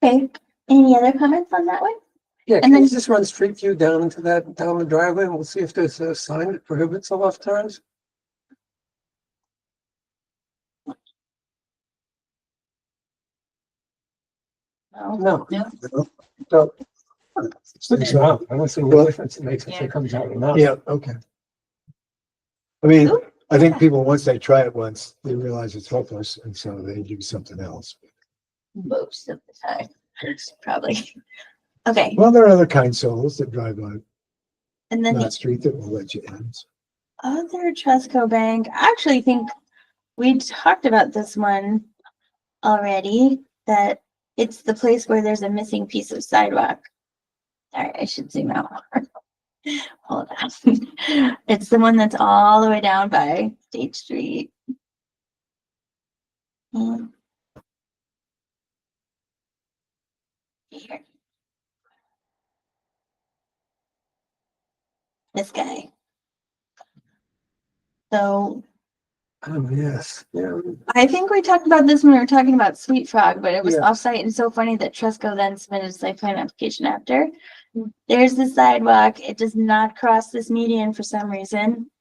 Okay, any other comments on that one? Yeah, And can then- you just run Street View down into that, down the driveway, and we'll see if there's a sign that prohibits the left turns? No. No. No. So, it's not, I don't see what difference it makes if it comes out or not. Yeah, okay. I mean, I think people, once they try it once, they realize it's hopeless, and so they do something else. Most of the time, probably. Okay, Well, there are other kind souls that drive on and then that the street that will let you in. other Trustco Bank, I actually think we talked about this one already, that it's the place where there's a missing piece of sidewalk. All right, I should zoom out more. Hold on. It's the one that's all the way down by State Street. Here. This guy. So Oh, yes, yeah. I think we talked about this when we were talking about Sweet Frog, but it was Yeah. offsite and so funny that Tresco then submitted a site plan application after. There's the sidewalk. It does not cross this median for some reason.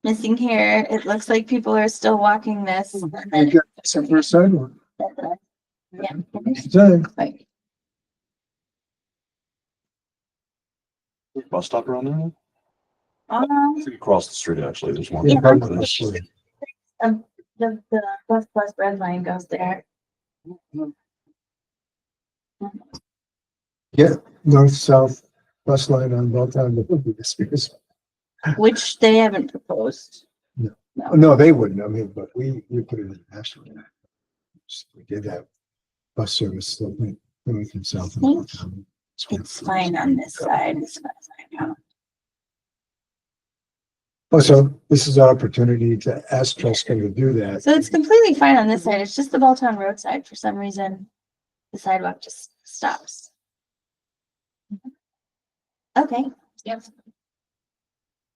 Missing here. It looks like people are still walking this. and then You got some for a sidewalk. Yeah. Done. Right. Bus stop around there? Um, I think across the street, actually, there's one. Yeah. Yeah. the plus red line goes there. Yeah, north-south bus line on Belltown, that would be the speakers. Which they haven't proposed. No, they wouldn't, I mean, but we put it in nationally. We did have bus service that went north and south. of Belltown. It's fine on this side as far as I know. Oh, so this is our opportunity to ask Tresco to do that. So it's completely fine on this side. It's just the Belltown Road side. For some reason, the sidewalk just stops. Okay, Yep. so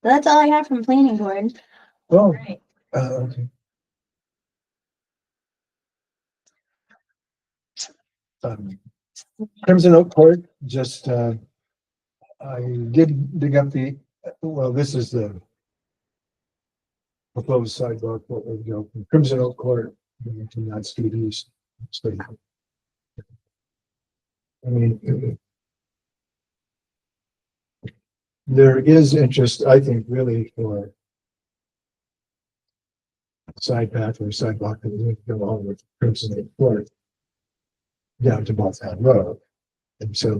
that's all I have from planning board. Oh, Right. okay. Crimson Oak Court, just, I did dig up well, this is the proposed sidewalk, what would go from Crimson Oak Court to that street east. So, I mean, there is interest, I think, really for a side path or sidewalk that would go along with Crimson Oak Court down to Belltown Road. And so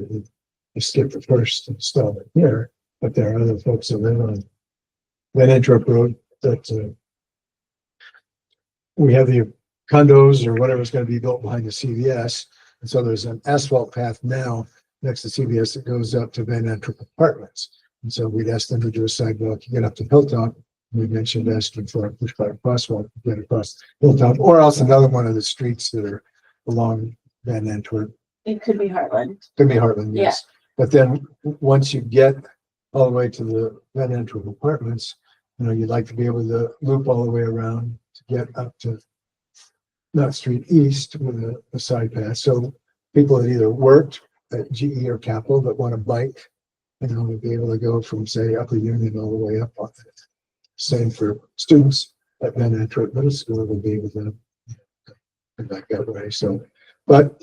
you skip the first installment here, but there are other folks that live on Van Antwerp Road that we have the condos or whatever's going to be built behind the CVS. And so there's an asphalt path now next to CVS that goes up to Van Antwerp Apartments. And so we'd ask them to do a sidewalk to get up to Hilltop. We mentioned asking for a pushback crosswalk to get across Hilltop, or else another one of the streets that are along Van Antwerp. It could be Heartland. Could be Heartland, yes. But then once you get all the way to the Van Antwerp Apartments, you know, you'd like to be able to loop all the way around to get up to Knott Street East with a side path. So people that either worked at GE or Capital that want to bike, you know, would be able to go from, say, Upper Union all the way up on it. Same for students at Van Antwerp Middle School would be able to come back that way. So, but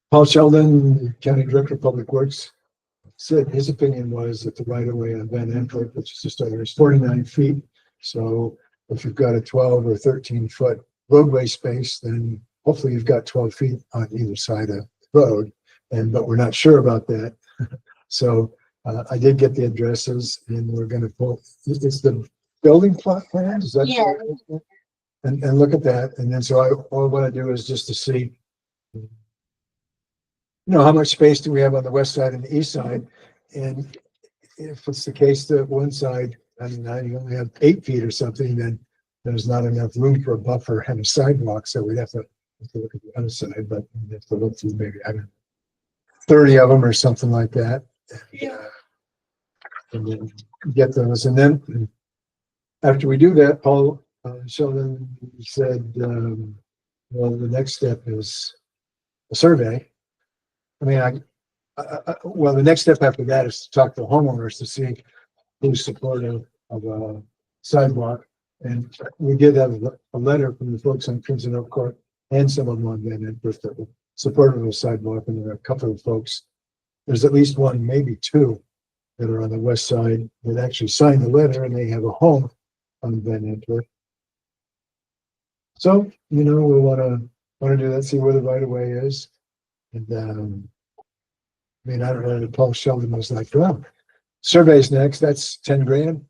Paul Sheldon, County Director of Public Works, said his opinion was that the right of way on Van Antwerp, which is just over, is 49 feet. So if you've got a 12 or 13 foot roadway space, then hopefully you've got 12 feet on either side of the road. But we're not sure about that. So I did get the addresses and we're going to pull, it's the building plot plan. Is that? Yeah. And look at that. And then so all I want to do is just to see, you know, how much space do we have on the west side and the east side? And if it's the case that one side, I mean, you only have 8 feet or something, then there's not enough room for a buffer and a sidewalk. So we'd have to look at the other side, but we have to look through maybe, I don't know, 30 of them or something like that. And then get those. And then after we do that, Paul Sheldon said, well, the next step is a survey. I mean, well, the next step after that is to talk to homeowners to see who's supportive of a sidewalk. And we did have a letter from the folks on Crimson Oak Court and some of them on Van Antwerp that were supportive of a sidewalk, and there are a couple of folks. There's at least one, maybe two, that are on the west side that actually signed the letter, and they have a home on Van Antwerp. So, we wanna do that, see where the right of way is. And, I mean, I don't know, Paul Sheldon was like, well, survey's next, that's 10 grand.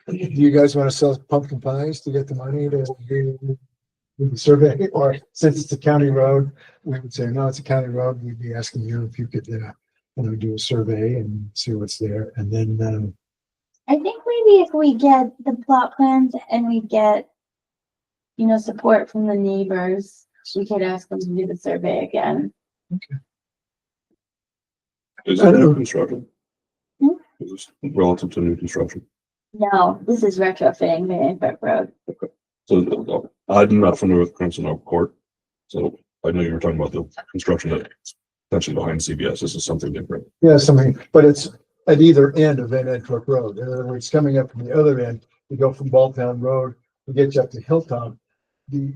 Do you guys want to sell pumpkin pies to get the money to do the survey? Or since it's a county road, we would say, no, it's a county road. We'd be asking you if you could, do a survey and see what's there. And then, I think maybe if we get the plot plans and we get, support from the neighbors, we could ask them to do the survey again. Is it new construction? Hmm? Is this relative to new construction? No, this is retrofitting Van Antwerp Road. So I'm not familiar with Crimson Oak Court. So I know you were talking about the construction that's essentially behind CBS. This is something different. yeah, something, but it's at either end of Van Antwerp Road. In other words, coming up from the other end, you go from Balltown Road, we get you up to Hilltop. The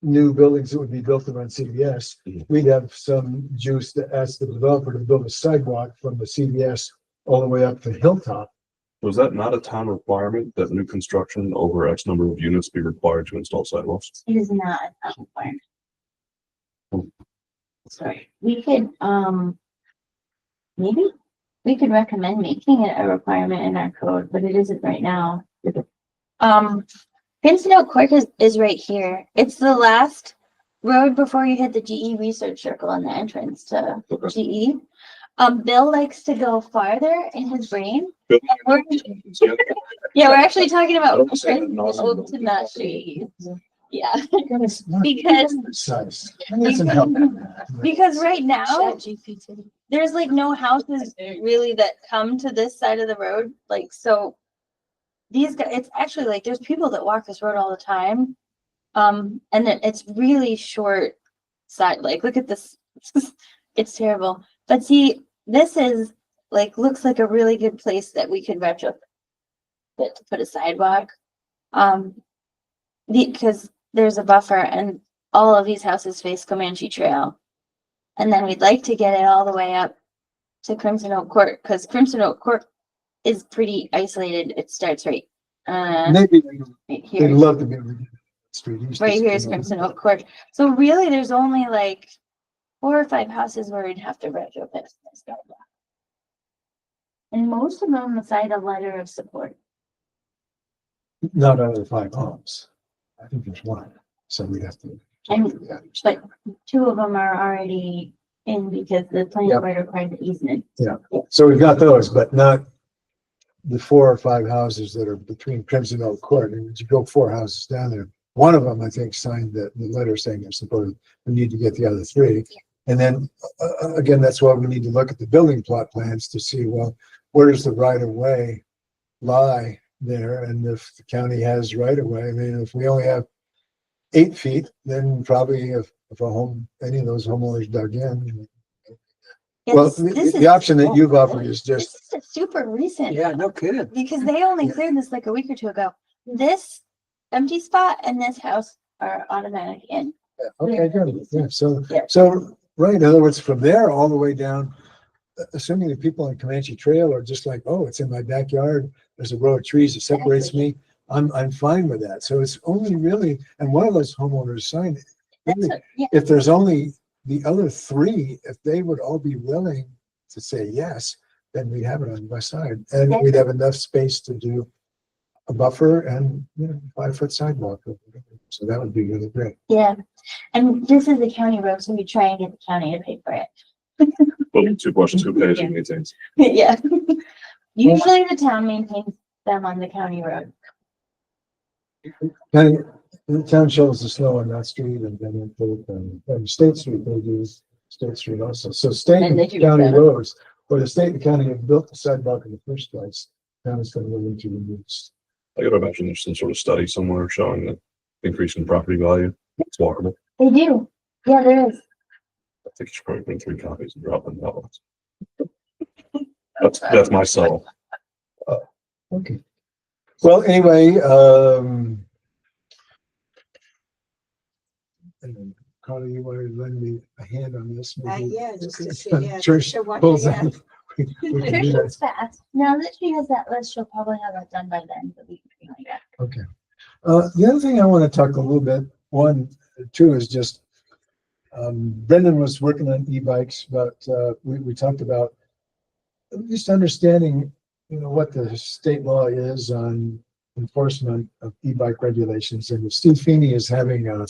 new buildings that would be built around CBS, Mhm. we'd have some juice to ask the developer to build a sidewalk from the CBS all the way up to Hilltop. Was that not a town requirement that new construction over X number of units be required to install sidewalks? It is not a town requirement. Hmm. Sorry, we could, maybe we could recommend making it a requirement in our code, but it isn't right now. Crimson Oak Court is right here. It's the last road before you hit the GE Research Circle and the entrance to GE. Bill likes to go farther in his brain. Yeah, we're actually talking about Crimson Oak to not GE. Yeah, because because right now there's like no houses really that come to this side of the road. Like, so these guys, it's actually like there's people that walk this road all the time. And then it's really short side. Like, look at this. It's terrible. But see, this is like looks like a really good place that we could retrofit to put a sidewalk. Because there's a buffer and all of these houses face Comanche Trail. And then we'd like to get it all the way up to Crimson Oak Court, because Crimson Oak Court is pretty isolated. It starts right, Maybe right they'd here. love to be able to get the street. Right here is Crimson Oak Court. So really, there's only like 4 or 5 houses where we'd have to retrofit this sidewalk. And most of them on the side a letter of support. Not out of the 5 homes. I think there's one, so we have to. But 2 of them are already in because the planning Yep. board required the easement. So we've got those, but not the 4 or 5 houses that are between Crimson Oak Court. And you go 4 houses down there. One of them, I think, signed the letter saying they're supportive. We need to get the other 3. And then, again, that's why we need to look at the building plot plans to see, well, where does the right of way lie there? And if the county has right of way, I mean, if we only have 8 feet, then probably if any of those homeowners dug in. Yeah, Well, this the is- option that you've offered is This just, is super recent. Yeah, no kidding. Because they only Yeah. cleared this like a week or 2 ago. This empty spot and this house are automatic in. okay, good, yeah, Yeah. so, right, in other words, from there all the way down, assuming the people on Comanche Trail are just like, oh, it's in my backyard, there's a row of trees that separates me, I'm fine with that. So it's only really, and one of those homeowners signed it. That's Really, what, yeah, if there's only the other 3, if they would all be willing to say yes, then we'd have it on the west side. And we'd have enough space to do a buffer and, 5-foot sidewalk. So that would be really great. yeah. And this is the county road, so we try and get the county to pay for it. Well, 2 questions, who pays and maintains? Yeah. Usually the town maintains them on the county road. And the town shows the snow on that street and then and State Street, they do State Street also. So state And they and do county that. roads, where the state and county have built the sidewalk in the first place, town is going to look into reduce. I gotta imagine there's some sort of study somewhere showing that increase in property value. It's walkable. They do. Yeah, there is. think you should probably bring 3 copies and drop them out. That's my cell. Okay. Well, anyway, Carly, you want to lend me a hand on this? Maybe? Yeah, just to see, yeah. Trish So what- pulls yeah. out. We can do that. Tricia's fast. Now that she has that list, she'll probably have it done by then, but we can like that. Okay. The other thing I want to talk a little bit, two is just, Brendan was working on e-bikes, but, we talked about just understanding, what the state law is on enforcement of e-bike regulations. And Steve Feeney is having I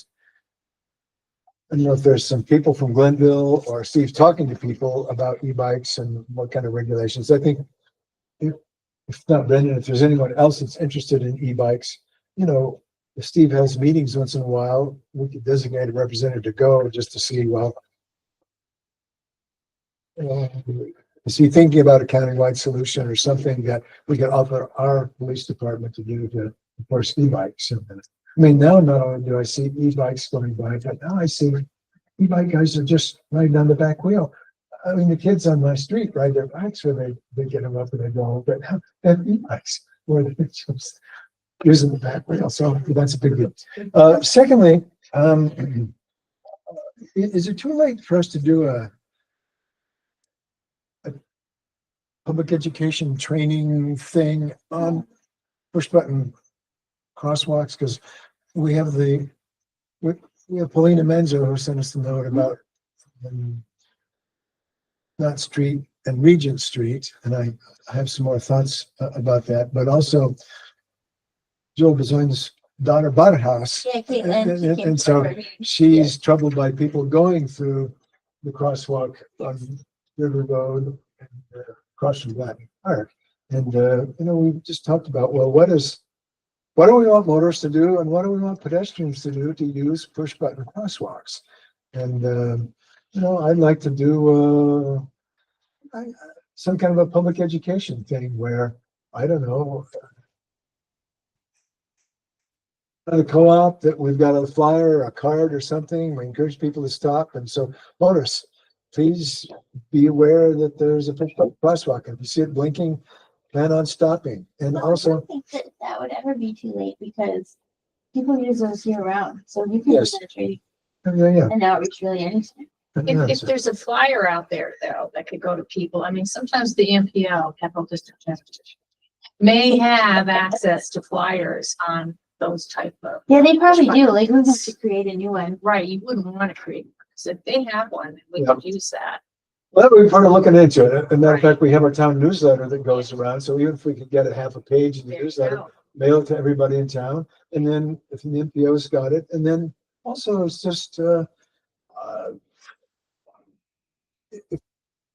don't know if there's some people from Glenville or Steve talking to people about e-bikes and what kind of regulations. I think if not Brendan, if there's anyone else that's interested in e-bikes, if Steve has meetings once in a while, we could designate a representative to go just to see, well, is he thinking about a countywide solution or something that we could offer our police department to do to enforce e-bikes? I mean, now not only do I see e-bikes going by, but now I see e-bike guys are just riding down the back wheel. I mean, the kids on my street ride their bikes where they get them up and they go, but now they have e-bikes where they're just using the back wheel. So that's a big deal. Secondly, is it too late for us to do a public education training thing on push button crosswalks? Because we have Paulina Menzo who sent us the note about Knott Street and Regent Street, and I have some more thoughts about that. But also, Joel Bezoin's daughter bought a house, Yeah, Caitlin. and so she's troubled by people going through the crosswalk on River Road and across from Gladney Park. And we just talked about, well, what do we want motorists to do, and what do we want pedestrians to do to use push button crosswalks? And I'd like to do some kind of a public education thing where, I don't know, at a co-op that we've got a flyer or a card or something, we encourage people to stop. And so motorists, please be aware that there's a push button crosswalk. If you see it blinking, plan on stopping. And I also, don't think that would ever be too late because people use those year round. So you can Yes. do that training yeah. and outreach really anytime. If there's a flyer out there though, that could go to people, I mean, sometimes the MPL, Capital District Transportation, may have access to flyers on those type of, Yeah, they probably do. Like we want to create a new one. right, you wouldn't want to create, because if they have one, we Yeah. could use that. Well, we've heard of looking into it. As a matter of fact, we have our town newsletter that goes around. So even if we could get a half a page in the There you newsletter, go. mail it to everybody in town. And then if the MPO's got it, and then also it's just, if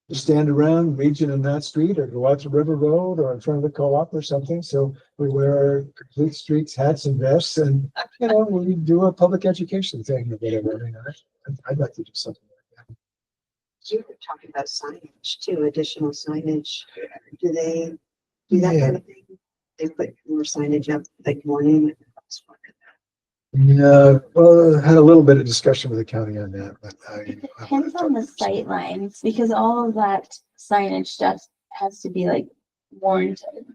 you stand around Regent and Knott Street or go out to River Road or in front of the co-op or something. So we wear our complete streets, hats and vests, and, we do a public education thing or whatever. I mean, I'd like to do something like that. You were talking about signage too, additional signage. Do they do that Yeah. kind of thing? They put more signage up like morning. Yeah, well, I had a little bit of discussion with the county on that, but It depends on the sight lines because all of that signage stuff has to be like warranted.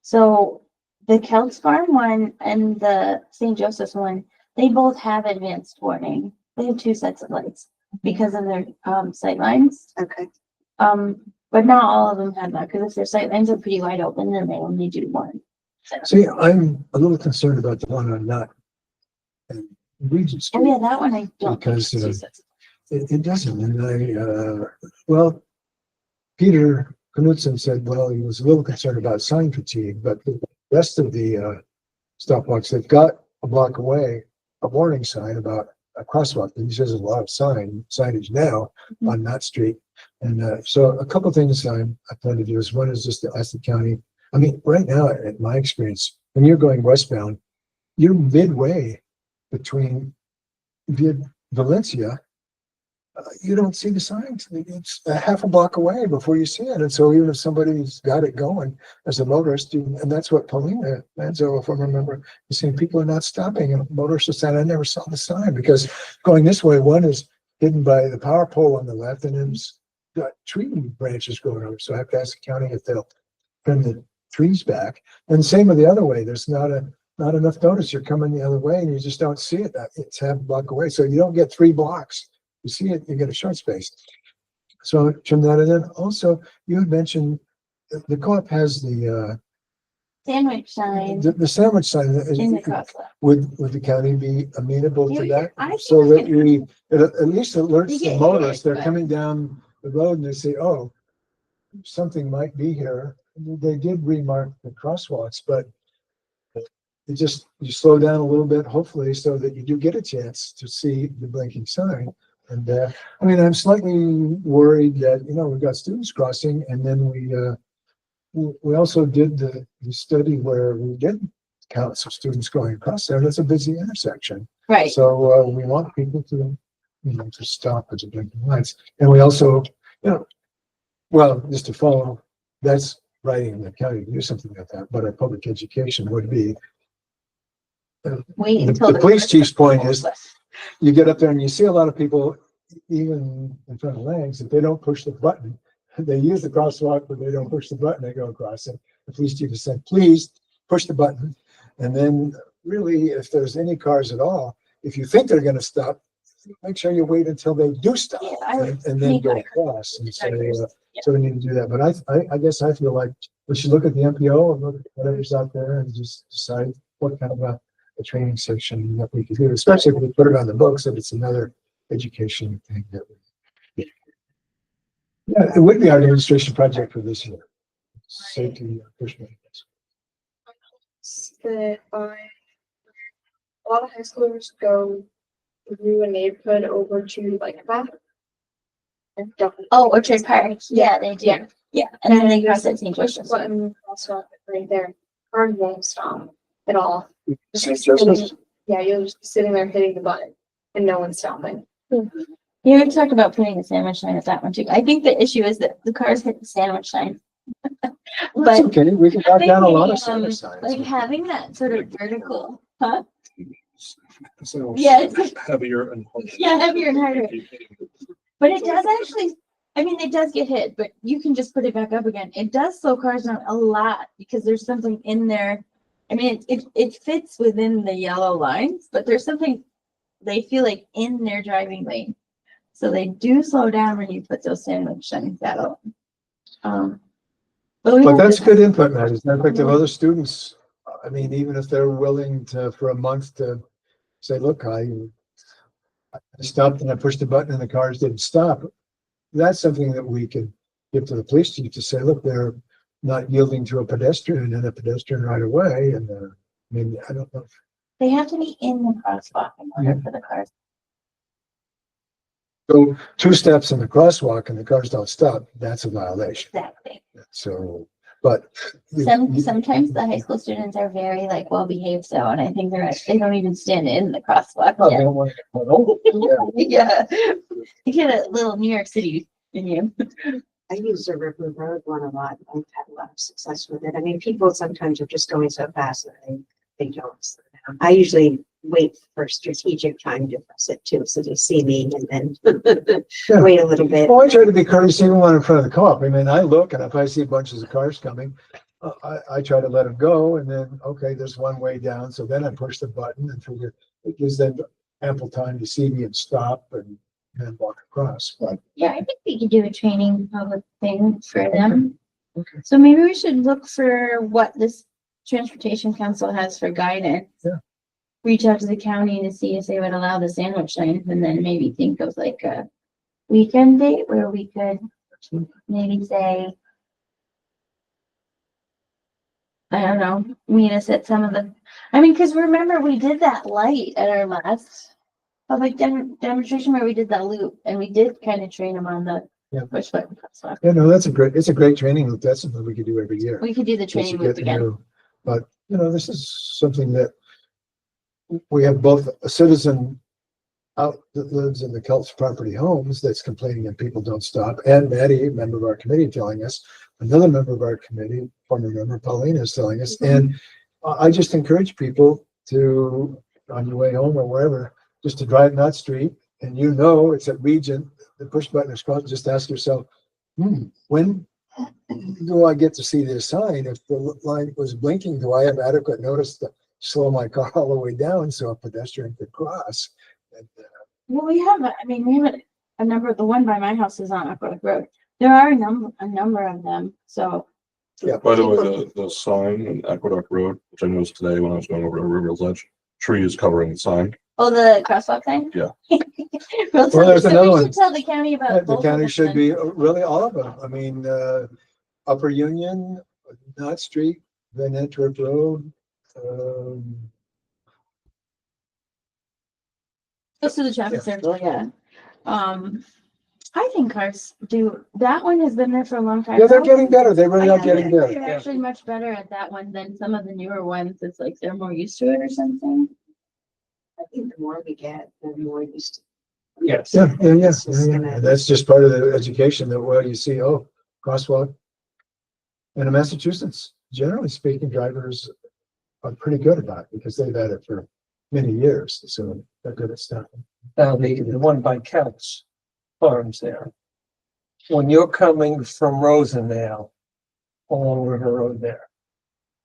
So the Kelts Farm one and the St. Joseph's one, they both have advanced warning. They have 2 sets of lights because of their sight lines. Okay. But not all of them have that because if their sight lines are pretty wide open, then they only do one. see, I'm a little concerned about the one on Knott and Regent Oh Street. yeah, that one I don't. think Because, it's 2 sets. It doesn't, and well, Peter Knudsen said, well, he was a little concerned about sign fatigue, but the rest of the stopwalks, they've got a block away, a warning sign about a crosswalk. He says there's a lot of signage now on Knott Street. And so a couple of things I plan to do is one is just to ask the county. I mean, right now, in my experience, when you're going westbound, you're midway between Valencia. You don't see the signs. It's a half a block away before you see it. And so even if somebody's got it going as a motorist, and that's what Paulina Manzo, if I remember, is saying, people are not stopping. And motorists are saying, I never saw the sign, because going this way, one is hidden by the power pole on the left, and then it's got tree branches growing over. So I have to ask the county if they'll trim the trees back. And same with the other way. There's not enough notice. You're coming the other way and you just don't see it. It's half a block away. So you don't get 3 blocks. You see it, you get a short space. So trim that. And then also you had mentioned the co-op has the Sandwich sign sandwich sign. in the crosswalk. Would the county be amenable to Yeah, that? I think So we that can- at least alerts You the get motorists, hit, they're but- coming down the road and they say, oh, something might be here. They did remark the crosswalks, but you slow down a little bit, hopefully, so that you do get a chance to see the blinking sign. And, I mean, I'm slightly worried that, we've got students crossing, and then we also did the study where we did count some students going across there. That's a busy intersection. Right. So, we want people to, to stop at the blinking lights. And we also, well, just to follow, that's writing the county to do something like that, but our public education would be. Wait until The police chief's point is, you get up there and you see a lot of people, even in front of lanes, if they don't push the button, they use the crosswalk, but they don't push the button, they go across it. The police chief has said, please push the button. And then really, if there's any cars at all, if you think they're gonna stop, make sure you wait until they do stop Yeah, I would and then make go that across. And so, Yeah. so we need to do that. But I guess I feel like we should look at the MPO and look at whatever's out there and just decide what kind of a training section that we could do, especially if we put it on the books, if it's another education thing that we. Yeah, it would be our demonstration project for this year. Safety push mandates. That a lot of high schoolers go through a neighborhood over to like that. And don't. Oh, Orchard Park. Yeah, they do. Yeah. Yeah. And then they cross at St. Joseph's. Button also right there. Cars won't stop at all. St. Joseph's? Yeah, you'll just be sitting there hitting the button and no one's stopping. Yeah, we talked about putting the sandwich sign at that one too. I think the issue is that the cars hit the sandwich sign. That's But okay, we can knock down a lot of maybe, signs. like having that sort of vertical, huh? So Yes. heavier and. Yeah, heavier and harder. But it does actually, I mean, it does get hit, but you can just put it back up again. It does slow cars down a lot because there's something in there. I mean, it fits within the yellow lines, but there's something they feel like in their driving lane. So they do slow down when you put those sandwich signs out. we But have that's to- good input, Matt. As a matter of fact, if other students, I mean, even if they're willing to, for a month to say, look, I stopped and I pushed the button and the cars didn't stop. That's something that we can give to the police chief to say, look, they're not yielding to a pedestrian and a pedestrian right away. And, I mean, I don't know. They have to be in the crosswalk in order for the cars. So 2 steps in the crosswalk and the cars don't stop, that's a violation. Exactly. So, but. Sometimes the high school students are very like well behaved, so, and I think they don't even stand in the crosswalk Oh, they yet. don't want to get pulled over. Yeah. Yeah, you get a little New York City in you. I use the River Road one a lot. I've had a lot of success with it. I mean, people sometimes are just going so fast that they don't slow down. I usually wait for strategic time to press it too, so they see me and then Yeah. wait a little bit. Well, I try to be courteous even when I'm in front of the co-op. I mean, I look and if I see bunches of cars coming, I try to let them go and then, okay, there's one way down. So then I push the button and figure it gives them ample time to see me and stop and walk across. But Yeah, I think we could do a training public thing for them. okay. So maybe we should look for what this transportation council has for guidance. Yeah. Reach out to the county to see if they would allow the sandwich signs and then maybe think of like a weekend date where we could maybe say, I don't know, meet us at some of the, I mean, cause remember we did that light at our last public demonstration where we did that loop and we did kind of train them on the Yeah. push button. So Yeah, no, it's a great training loop. That's something we could do every year. we could do the just to training get loop again. new. But, this is something that we have both a citizen out that lives in the Kelts property homes that's complaining and people don't stop. And Maddie, a member of our committee, telling us, another member of our committee, former member Paulina, is telling us. And I just encourage people to, on your way home or wherever, just to drive that street and you know it's at Regent, the push button is called, just ask yourself, when do I get to see this sign? If the line was blinking, do I have adequate notice to slow my car all the way down so a pedestrian could cross? And, Well, we have, we have a number, the one by my house is on Aqueduct Road. There are a number of them, so. yeah, By the way, the sign in Aqueduct Road, which I noticed today when I was going over to River's Edge, tree is covering the sign. Oh, the crosswalk thing? Yeah. Well, there's another we one. should tell the county about. the both county of should them. be really all of them. I mean, Upper Union, Knott Street, Van Antwerp Road, Goes to the traffic circle, yeah. I think cars do, that one has been there for a long time. yeah, they're now. getting better. They really I are think getting better. They're Yeah. actually much better at that one than some of the newer ones. It's like they're more used to it or something. I think the more we get, the more used to. Yes. Yeah. It's just gonna- And that's just part of the education that, well, you see, oh, crosswalk. And in Massachusetts, generally speaking, drivers are pretty good about it because they've had it for many years. So they're good at stuff. Now, the one by Kelts Farms there. When you're coming from Rosendale along River Road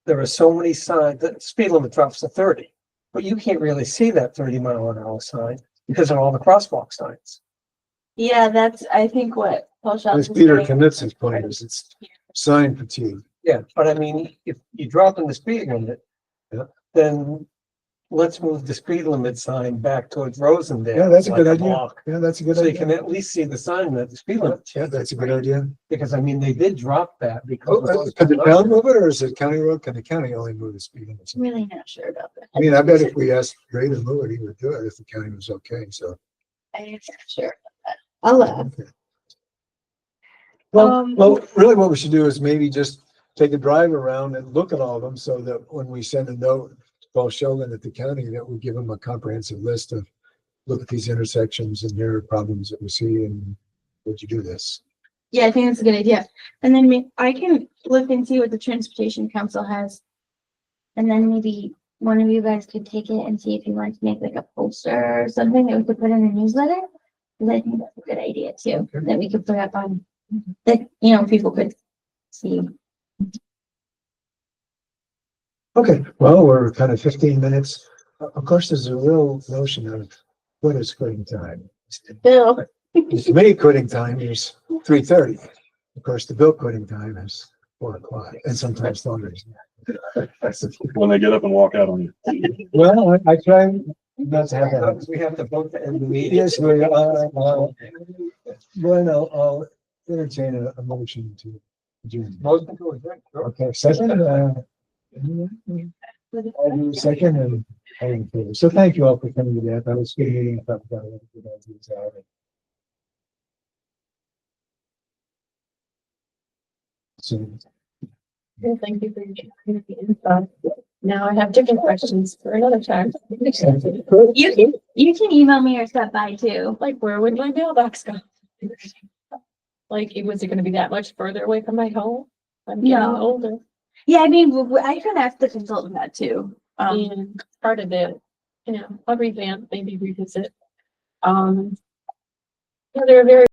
there are so many signs, the speed limit drops to 30, but you can't really see that 30-mile-an-hour sign because of all the crosswalk signs. Yeah, that's, I think what Paul Schultz As was Peter saying. Knitz's point is, it's sign fatigue. Yeah, but I mean, if you drop in the speed limit, Yeah. then let's move the speed limit sign back towards Rosendale. Yeah, that's a good like idea. block, Yeah, that's a good So you can idea. at least see the sign that the speed limit. Yeah, that's a good idea. Because I mean, they did drop that because. Could the town move it or is it county road? Can the county only move the speed limit? I'm really not sure about that. I mean, I bet if we asked Ray to move it, he would do it if the county was okay, so. I'm not sure about that. I'll ask. Okay. Well, Um, really what we should do is maybe just take a drive around and look at all of them so that when we send a note to Paul Sheldon at the county, that we give him a comprehensive list of, look at these intersections and here are problems that we see and would you do this? Yeah, I think that's a good idea. And then I can look and see what the Transportation Council has. And then maybe one of you guys could take it and see if you want to make like a poster or something that we could put in the newsletter. Because I think that's a good idea too, Okay. that we could put up on, that, people could see. Okay, well, we're kind of 15 minutes. Of course, there's a real notion of what is quitting time. Bill, To me, quitting time is 3:30. Of course, the bill quitting time is 4 o'clock and sometimes longer. When they get up and walk out on you. Well, I try not to have that. We have to vote to end the meeting. Yes, Glenn, I'll entertain a motion to adjourn. Motion to adjourn. Sure. Okay, second, I'll do a second and all in favor. So thank you all for coming to that. That was a good meeting. I thought we got a lot of good ideas out of it. So, Well, thank you for your input. Now I have different questions for another time. you can email me or stop by too. Like, where would my mailbox go? Like, was it gonna be that much further away from my home? I'm getting No. older. Yeah, I can ask the consultant that too. And part of it, I'll revamp, maybe revisit. They're very